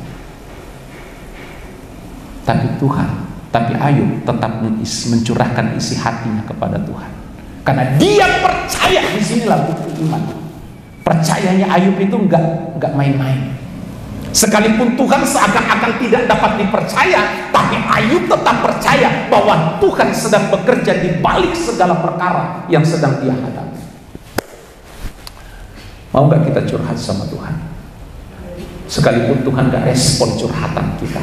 Tapi Ayub tetap mencurahkan isi hatinya kepada Tuhan. Karena dia percaya. Disinilah bukti iman. Percayanya Ayub itu enggak main-main. Sekalipun Tuhan seakan-akan tidak dapat dipercaya, tapi Ayub tetap percaya bahwa Tuhan sedang bekerja di balik segala perkara yang sedang dia hadapi. Mau gak kita curhat sama Tuhan? Sekalipun Tuhan gak respon curhatan kita.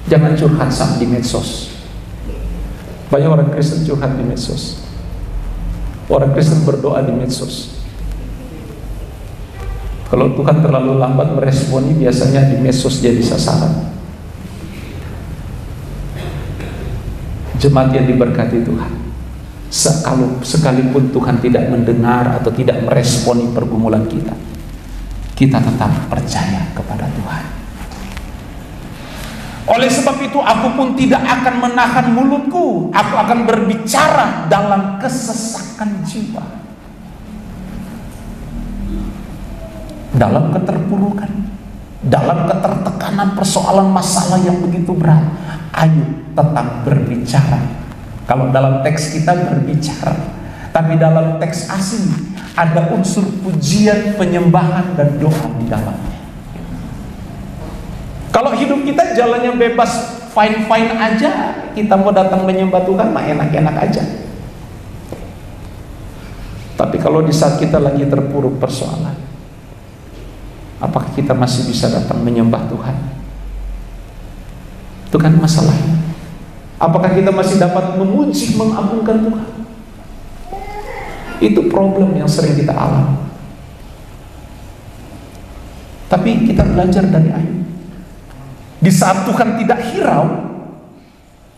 Jangan curhat sama di medsos. Banyak orang Kristen curhat di medsos. Orang Kristen berdoa di medsos. Kalau Tuhan terlalu lambat meresponi, biasanya di medsos jadi sasaran. Jemaat yang diberkati Tuhan, sekalipun Tuhan tidak mendengar atau tidak meresponi pergumulan kita, kita tetap percaya kepada Tuhan. Oleh sebab itu, aku pun tidak akan menahan mulutku. Aku akan berbicara dalam kesesakan jiwa. Dalam keterpurukan, dalam ketertekanan persoalan masalah yang begitu berat, Ayub tetap berbicara. Kalau dalam teks kita berbicara, tapi dalam teks asli ada unsur pujian, penyembahan, dan doa di dalamnya. Kalau hidup kita jalannya bebas, fine-fine aja, kita mau datang menyembah Tuhan mah enak-enak aja. Tapi kalau di saat kita lagi terpuruk persoalan, apakah kita masih bisa datang menyembah Tuhan? Itu kan masalahnya. Apakah kita masih dapat memuji, mengagungkan Tuhan? Itu problem yang sering kita alami. Tapi kita belajar dari Ayub. Di saat Tuhan tidak hirau,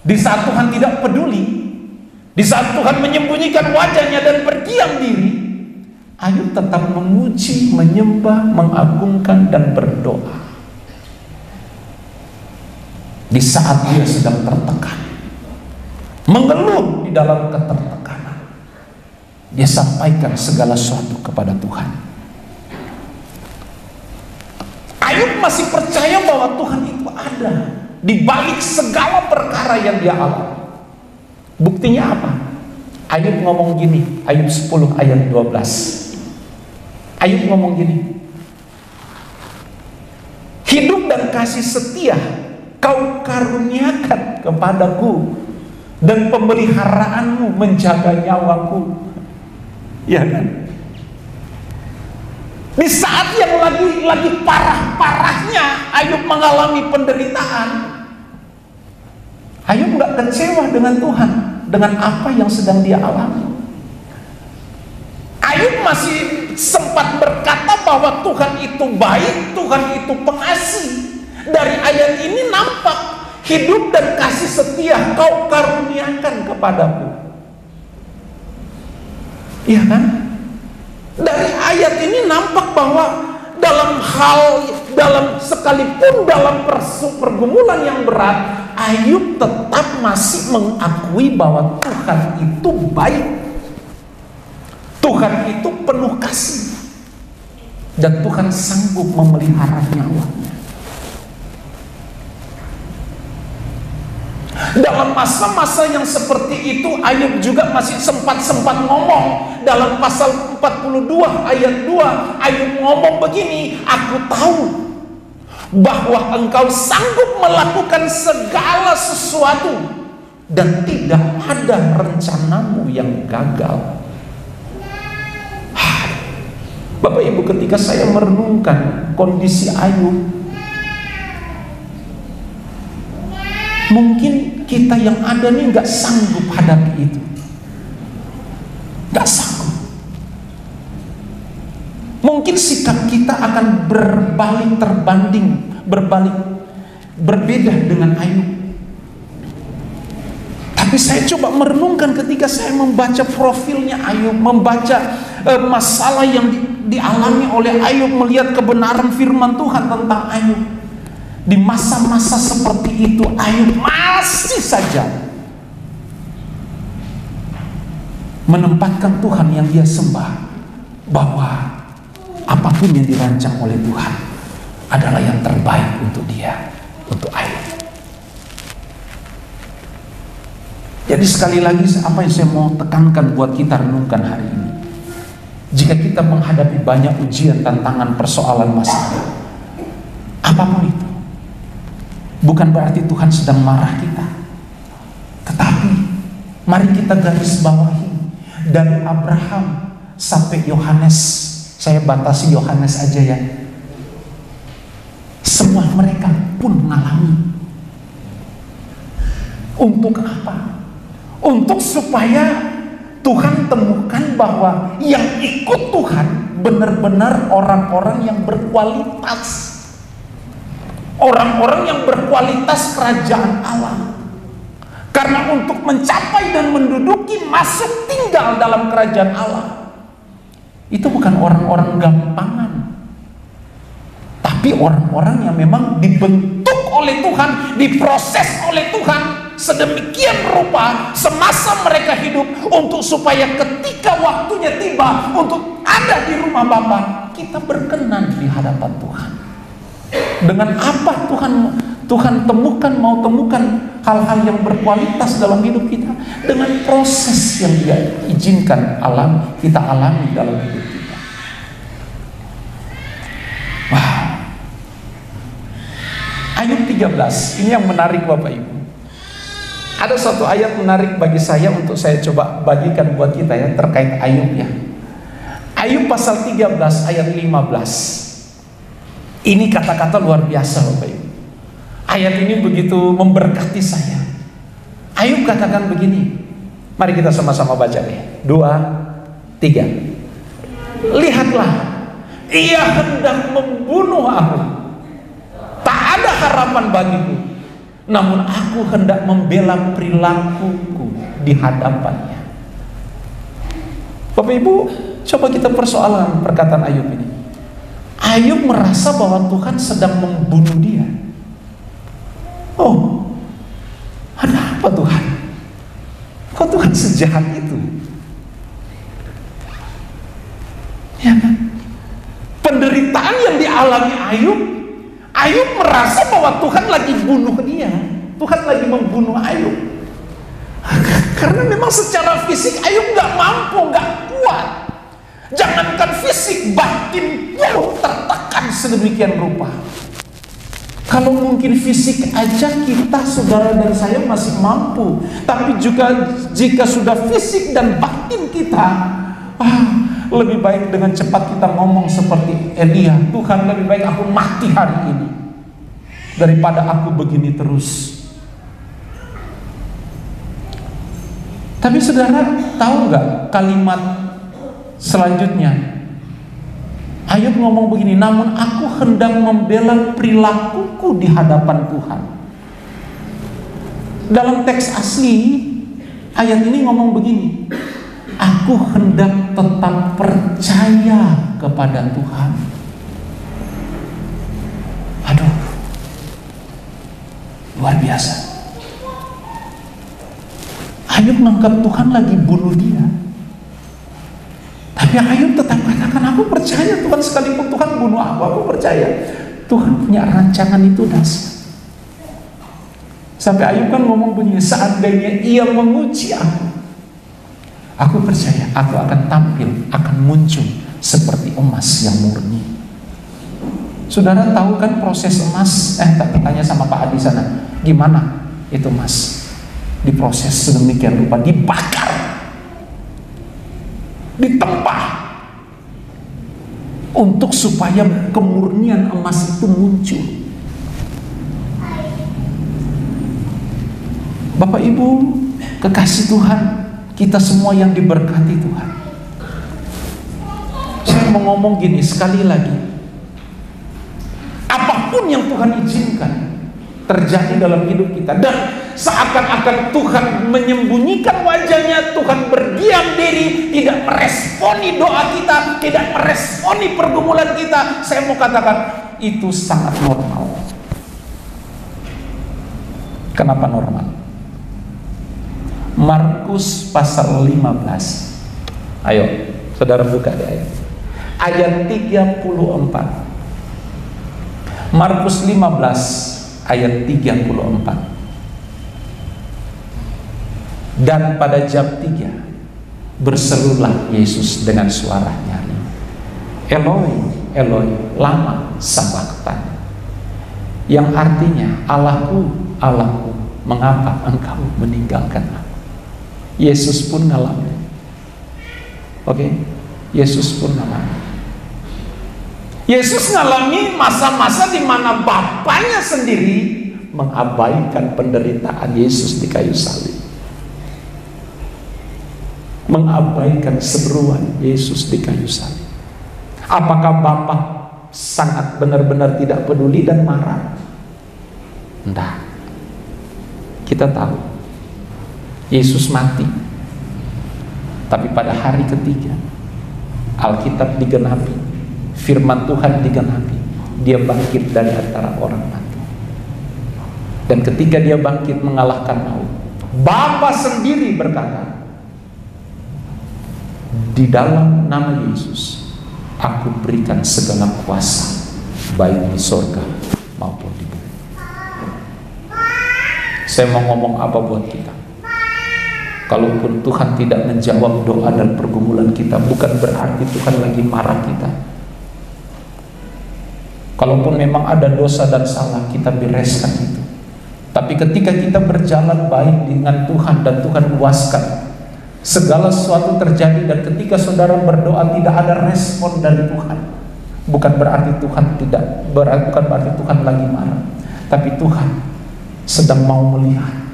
di saat Tuhan tidak peduli, di saat Tuhan menyembunyikan wajahnya dan berdiam diri, Ayub tetap memuji, menyembah, mengagungkan, dan berdoa. Di saat dia sedang tertekan, mengeluh di dalam ketertekanan, dia sampaikan segala sesuatu kepada Tuhan. Ayub masih percaya bahwa Tuhan itu ada di balik segala perkara yang dia alami. Buktinya apa? Ayub ngomong gini, Ayub 10 ayat 12. Ayub ngomong gini, hidup dan kasih setia kau karuniakan kepadaku, dan pemeliharaanmu menjaga nyawaku. Ya kan? Di saat yang lagi parah-parahnya Ayub mengalami penderitaan, Ayub gak kecewa dengan Tuhan, dengan apa yang sedang dia alami. Ayub masih sempat berkata bahwa Tuhan itu baik, Tuhan itu pengasih. Dari ayat ini nampak hidup dan kasih setia kau karuniakan kepadaku. Iya kan? Dari ayat ini nampak bahwa sekalipun dalam pergumulan yang berat, Ayub tetap masih mengakui bahwa Tuhan itu baik, Tuhan itu penuh kasih, dan Tuhan sanggup memelihara nyawanya. Dalam masa-masa yang seperti itu, Ayub juga masih sempat ngomong. Dalam pasal 42 ayat 2, Ayub ngomong begini, aku tahu bahwa engkau sanggup melakukan segala sesuatu, dan tidak ada rencanamu yang gagal. Bapak Ibu, ketika saya merenungkan kondisi Ayub, mungkin kita yang ada nih gak sanggup hadapi itu, gak sanggup. Mungkin sikap kita akan berbeda dengan Ayub. Tapi saya coba merenungkan ketika saya membaca profilnya Ayub, membaca masalah yang dialami oleh Ayub, melihat kebenaran firman Tuhan tentang Ayub. Di masa-masa seperti itu Ayub masih saja menempatkan Tuhan yang dia sembah, bahwa apapun yang dirancang oleh Tuhan adalah yang terbaik untuk dia, untuk Ayub. Jadi sekali lagi, apa yang saya mau tekankan buat kita renungkan hari ini, jika kita menghadapi banyak ujian, tantangan, persoalan, masalah, apapun itu, bukan berarti Tuhan sedang marah kita. Tetapi mari kita garis bawahi, dari Abraham sampai Yohanes, saya batasi Yohanes aja ya, semua mereka pun mengalami. Untuk apa? Untuk supaya Tuhan temukan bahwa yang ikut Tuhan benar-benar orang-orang yang berkualitas, orang-orang yang berkualitas kerajaan Allah. Karena untuk mencapai dan menduduki, masuk tinggal dalam kerajaan Allah, itu bukan orang-orang gampangan, tapi orang-orang yang memang dibentuk oleh Tuhan, diproses oleh Tuhan sedemikian rupa semasa mereka hidup, untuk supaya ketika waktunya tiba untuk ada di rumah Bapa, kita berkenan di hadapan Tuhan. Dengan apa Tuhan mau temukan hal-hal yang berkualitas dalam hidup kita? Dengan proses yang Dia izinkan kita alami dalam hidup kita. Wow. Ayub 13, ini yang menarik Bapak Ibu. Ada satu ayat menarik bagi saya untuk saya coba bagikan buat kita ya, terkait Ayub ya. Ayub pasal 13 ayat 15. Ini kata-kata luar biasa Bapak Ibu. Ayat ini begitu memberkati saya. Ayub katakan begini. Mari kita sama-sama baca deh. 2, 3. Lihatlah, ia hendak membunuh aku. Tak ada harapan bagiku. Namun aku hendak membela perilakuku di hadapannya. Bapak Ibu, coba kita persoalan perkataan Ayub ini. Ayub merasa bahwa Tuhan sedang membunuh dia. Oh, ada apa Tuhan? Kok Tuhan sejahat itu? Ya kan? Penderitaan yang dialami Ayub merasa bahwa Tuhan lagi bunuh dia. Tuhan lagi membunuh Ayub. Karena memang secara fisik Ayub gak mampu, gak kuat. Jangankan fisik, batin pun tertekan sedemikian rupa. Kalau mungkin fisik aja kita, saudara dan saya masih mampu. Tapi juga jika sudah fisik dan batin kita, lebih baik dengan cepat kita ngomong seperti Elia, Tuhan lebih baik aku mati hari ini daripada aku begini terus. Tapi saudara tahu nggak kalimat selanjutnya? Ayub ngomong begini, namun aku hendak membela perilakuku di hadapan Tuhan. Dalam teks asli ayat ini ngomong begini, aku hendak tetap percaya kepada Tuhan. Aduh, luar biasa. Ayub menganggap Tuhan lagi bunuh dia, tapi Ayub tetap katakan, aku percaya Tuhan, sekalipun Tuhan bunuh aku percaya Tuhan punya rancangan itu dahsyat. Sampai Ayub kan ngomong begini, seandainya ia menguji aku percaya aku akan tampil, akan muncul seperti emas yang murni. Saudara tahu kan proses emas? Tak tanya sama Pak Adi sana, gimana itu emas? Diproses sedemikian rupa, dibakar, ditempah, untuk supaya kemurnian emas itu muncul. Bapak Ibu kekasih Tuhan, kita semua yang diberkati Tuhan, saya mau ngomong gini sekali lagi, apapun yang Tuhan izinkan terjadi dalam hidup kita, dan seakan-akan Tuhan menyembunyikan wajahnya, Tuhan berdiam diri, tidak meresponi doa kita, tidak meresponi pergumulan kita, saya mau katakan itu sangat normal. Kenapa normal? Markus pasal 15. Ayo, saudara buka di ayat 34. Markus 15 ayat 34. Dan pada jam 3 berserulah Yesus dengan suara nyaring, Eloi, Eloi, lama sabachthani, yang artinya, Allahku, Allahku, mengapa engkau meninggalkan aku? Yesus pun ngalamin. Oke? Yesus pun ngalamin. Yesus ngalami masa-masa di mana Bapaknya sendiri mengabaikan penderitaan Yesus di kayu salib, mengabaikan seruan Yesus di kayu salib. Apakah Bapa sangat benar-benar tidak peduli dan marah? Enggak. Kita tahu Yesus mati, tapi pada hari ketiga Alkitab digenapi, firman Tuhan digenapi, dia bangkit dari antara orang mati. Dan ketika dia bangkit mengalahkan maut, Bapa sendiri berkata, di dalam nama Yesus aku berikan segala kuasa, baik di sorga maupun di bumi. Saya mau ngomong apa buat kita? Kalaupun Tuhan tidak menjawab doa dan pergumulan kita, bukan berarti Tuhan lagi marah kita. Kalaupun memang ada dosa dan salah, kita bereskan itu. Tapi ketika kita berjalan baik dengan Tuhan dan Tuhan luaskan, segala sesuatu terjadi, dan ketika saudara berdoa tidak ada respon dari Tuhan, bukan berarti Tuhan bukan berarti Tuhan lagi marah, tapi Tuhan sedang mau melihat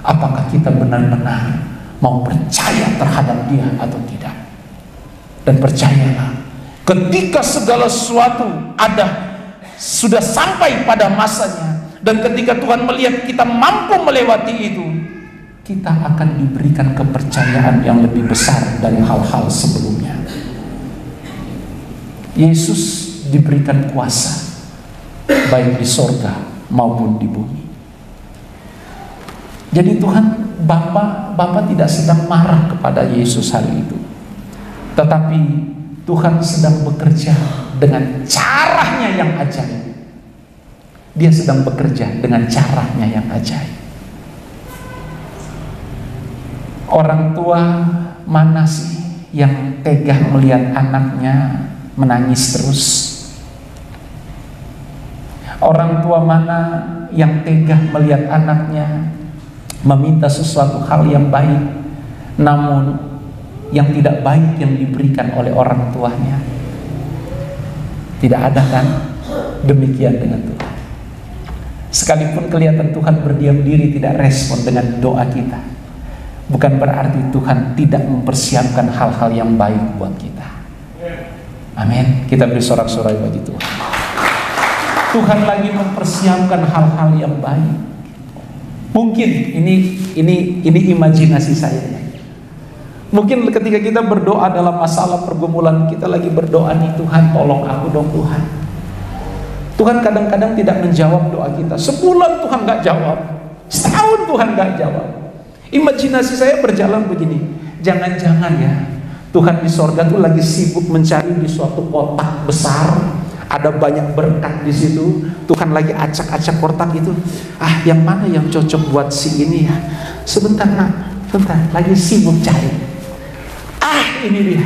apakah kita benar-benar mau percaya terhadap dia atau tidak. Dan percayalah, ketika segala sesuatu sudah sampai pada masanya, dan ketika Tuhan melihat kita mampu melewati itu, kita akan diberikan kepercayaan yang lebih besar dari hal-hal sebelumnya. Yesus diberikan kuasa baik di sorga maupun di bumi. Jadi Tuhan Bapa tidak sedang marah kepada Yesus hari itu, tetapi Tuhan sedang bekerja dengan caranya yang ajaib. Dia sedang bekerja dengan caranya yang ajaib. Orang tua mana sih yang tega melihat anaknya menangis terus? Orang tua mana yang tega melihat anaknya meminta sesuatu hal yang baik, namun yang tidak baik yang diberikan oleh orang tuanya? Tidak ada kan? Demikian dengan Tuhan. Sekalipun kelihatan Tuhan berdiam diri, tidak respon dengan doa kita, bukan berarti Tuhan tidak mempersiapkan hal-hal yang baik buat kita. Amin. Kita beri sorak-sorai bagi Tuhan. Tuhan lagi mempersiapkan hal-hal yang baik. Mungkin ini imajinasi saya. Mungkin ketika kita berdoa dalam masalah pergumulan, kita lagi berdoa nih, Tuhan tolong aku dong Tuhan. Tuhan kadang-kadang tidak menjawab doa kita. Sebulan Tuhan gak jawab, setahun Tuhan gak jawab. Imajinasi saya berjalan begini, jangan-jangan ya Tuhan di sorga tuh lagi sibuk mencari di suatu kotak besar, ada banyak berkat di situ. Tuhan lagi acak-acak kotak itu. Yang mana yang cocok buat si ini ya? Sebentar nak, sebentar, lagi sibuk cari. Ini dia.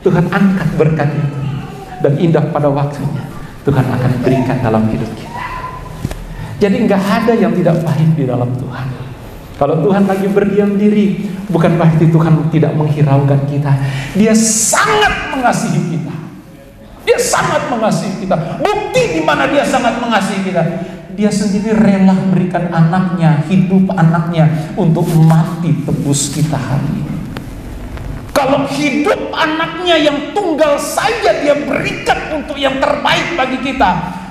Tuhan angkat berkat itu, dan indah pada waktunya Tuhan akan berikan dalam hidup kita. Jadi nggak ada yang tidak baik di dalam Tuhan. Kalau Tuhan lagi berdiam diri, bukan berarti Tuhan tidak menghiraukan kita. Dia sangat mengasihi kita. Dia sangat mengasihi kita. Bukti di mana dia sangat mengasihi kita. Dia sendiri rela berikan anaknya, hidup anaknya untuk mati tebus kita hari ini. Kalau hidup anaknya yang tunggal saja dia berikan untuk yang terbaik bagi kita,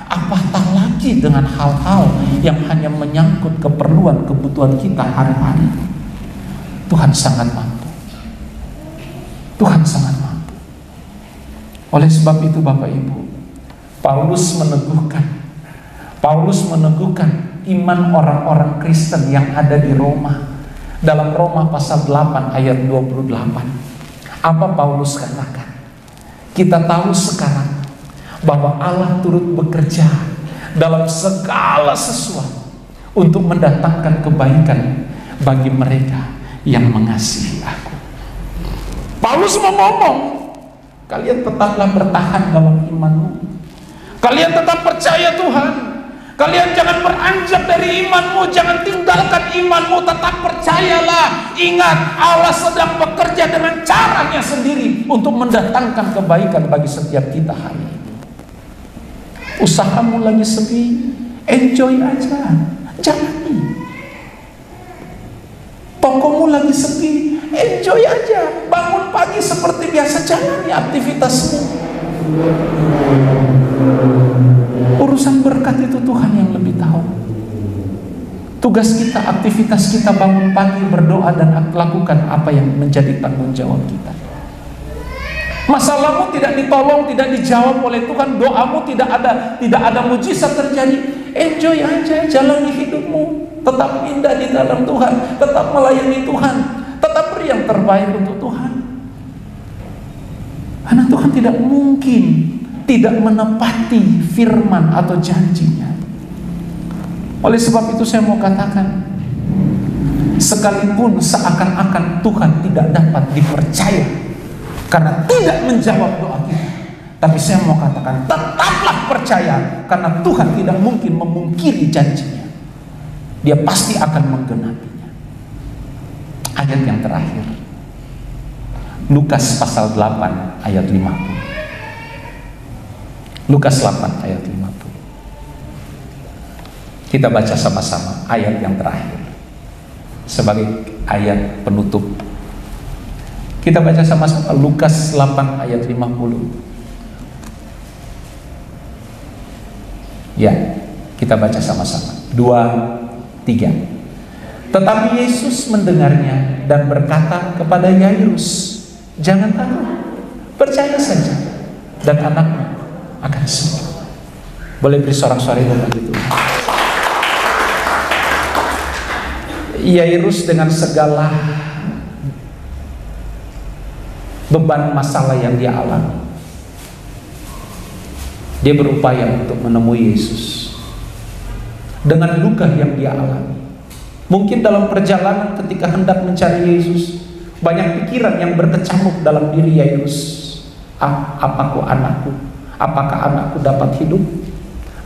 apatah lagi dengan hal-hal yang hanya menyangkut keperluan kebutuhan kita hari-hari. Tuhan sangat mampu. Tuhan sangat mampu. Oleh sebab itu Bapak Ibu, Paulus meneguhkan iman orang-orang Kristen yang ada di Roma. Dalam Roma pasal 8 ayat 28. Apa Paulus katakan? Kita tahu sekarang bahwa Allah turut bekerja dalam segala sesuatu untuk mendatangkan kebaikan bagi mereka yang mengasihi aku. Paulus mau ngomong, kalian tetaplah bertahan dalam imanmu. Kalian tetap percaya Tuhan. Kalian jangan beranjak dari imanmu, jangan tinggalkan imanmu, tetap percayalah. Ingat, Allah sedang bekerja dengan caranya sendiri untuk mendatangkan kebaikan bagi setiap kita hari ini. Usahamu lagi sepi, enjoy aja, jalani. Tokomu lagi sepi, enjoy aja. Bangun pagi seperti biasa, jalani aktivitasmu. Urusan berkat itu Tuhan yang lebih tahu. Tugas kita, aktivitas kita bangun pagi, berdoa dan lakukan apa yang menjadi tanggung jawab kita. Masalahmu tidak ditolong, tidak dijawab oleh Tuhan, doamu tidak ada mujizat terjadi. Enjoy aja, jalani hidupmu, tetap indah di dalam Tuhan, tetap melayani Tuhan, tetap beri yang terbaik untuk Tuhan. Karena Tuhan tidak mungkin tidak menepati firman atau janjinya. Oleh sebab itu saya mau katakan, sekalipun seakan-akan Tuhan tidak dapat dipercaya karena tidak menjawab doa kita, tapi saya mau katakan tetaplah percaya, karena Tuhan tidak mungkin memungkiri janjinya. Dia pasti akan menggenapinya. Ayat yang terakhir, Lukas pasal 8 ayat 50. Lukas 8 ayat 50. Kita baca sama-sama ayat yang terakhir sebagai ayat penutup. Kita baca sama-sama Lukas 8 ayat 50. Ya, kita baca sama-sama. 2, 3. Tetapi Yesus mendengarnya dan berkata kepada Yairus, jangan takut, percaya saja, dan anakmu akan sembuh. Boleh beri sorak-sorai begitu. Yairus dengan segala beban masalah yang dia alami, dia berupaya untuk menemui Yesus dengan luka yang dia alami. Mungkin dalam perjalanan ketika hendak mencari Yesus, banyak pikiran yang berkecamuk dalam diri Yairus. Apakah anakku? Apakah anakku dapat hidup?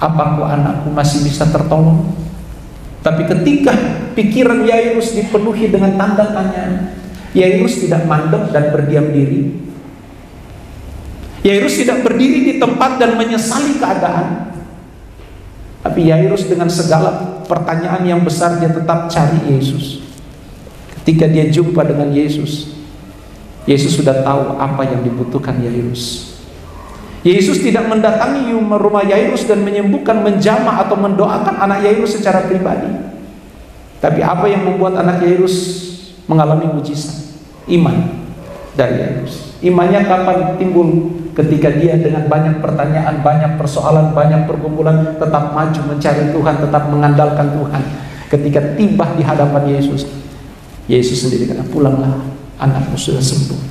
Apakah anakku masih bisa tertolong? Tapi ketika pikiran Yairus dipenuhi dengan tanda tanya, Yairus tidak mandek dan berdiam diri. Yairus tidak berdiri di tempat dan menyesali keadaan. Tapi Yairus dengan segala pertanyaan yang besar, dia tetap cari Yesus. Ketika dia jumpa dengan Yesus, Yesus sudah tahu apa yang dibutuhkan Yairus. Yesus tidak mendatangi rumah Yairus dan menyembuhkan, menjamah atau mendoakan anak Yairus secara pribadi. Tapi apa yang membuat anak Yairus mengalami mujizat? Iman dari Yairus. Imannya kapan timbul? Ketika dia dengan banyak pertanyaan, banyak persoalan, banyak pergumulan, tetap maju mencari Tuhan, tetap mengandalkan Tuhan. Ketika tiba di hadapan Yesus, Yesus sendiri kata, pulanglah, anakmu sudah sembuh.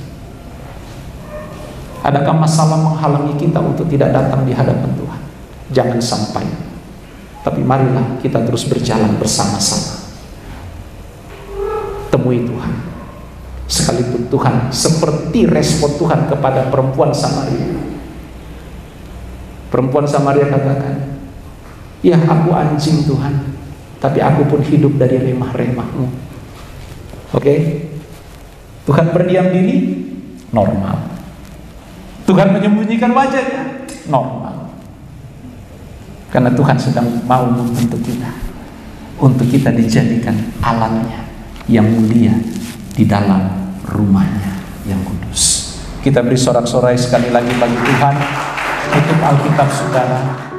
Adakah masalah menghalangi kita untuk tidak datang di hadapan Tuhan? Jangan sampai. Tapi marilah kita terus berjalan bersama-sama. Temui Tuhan. Sekalipun Tuhan, seperti respon Tuhan kepada perempuan Samaria. Perempuan Samaria katakan, ya aku anjing Tuhan, tapi aku pun hidup dari remah-remahmu. Oke? Tuhan berdiam diri, normal. Tuhan menyembunyikan wajahnya, normal. Karena Tuhan sedang mau membentuk kita, untuk kita dijadikan alatnya yang mulia di dalam rumahnya yang kudus. Kita beri sorak-sorai sekali lagi bagi Tuhan. Tutup Alkitab saudara.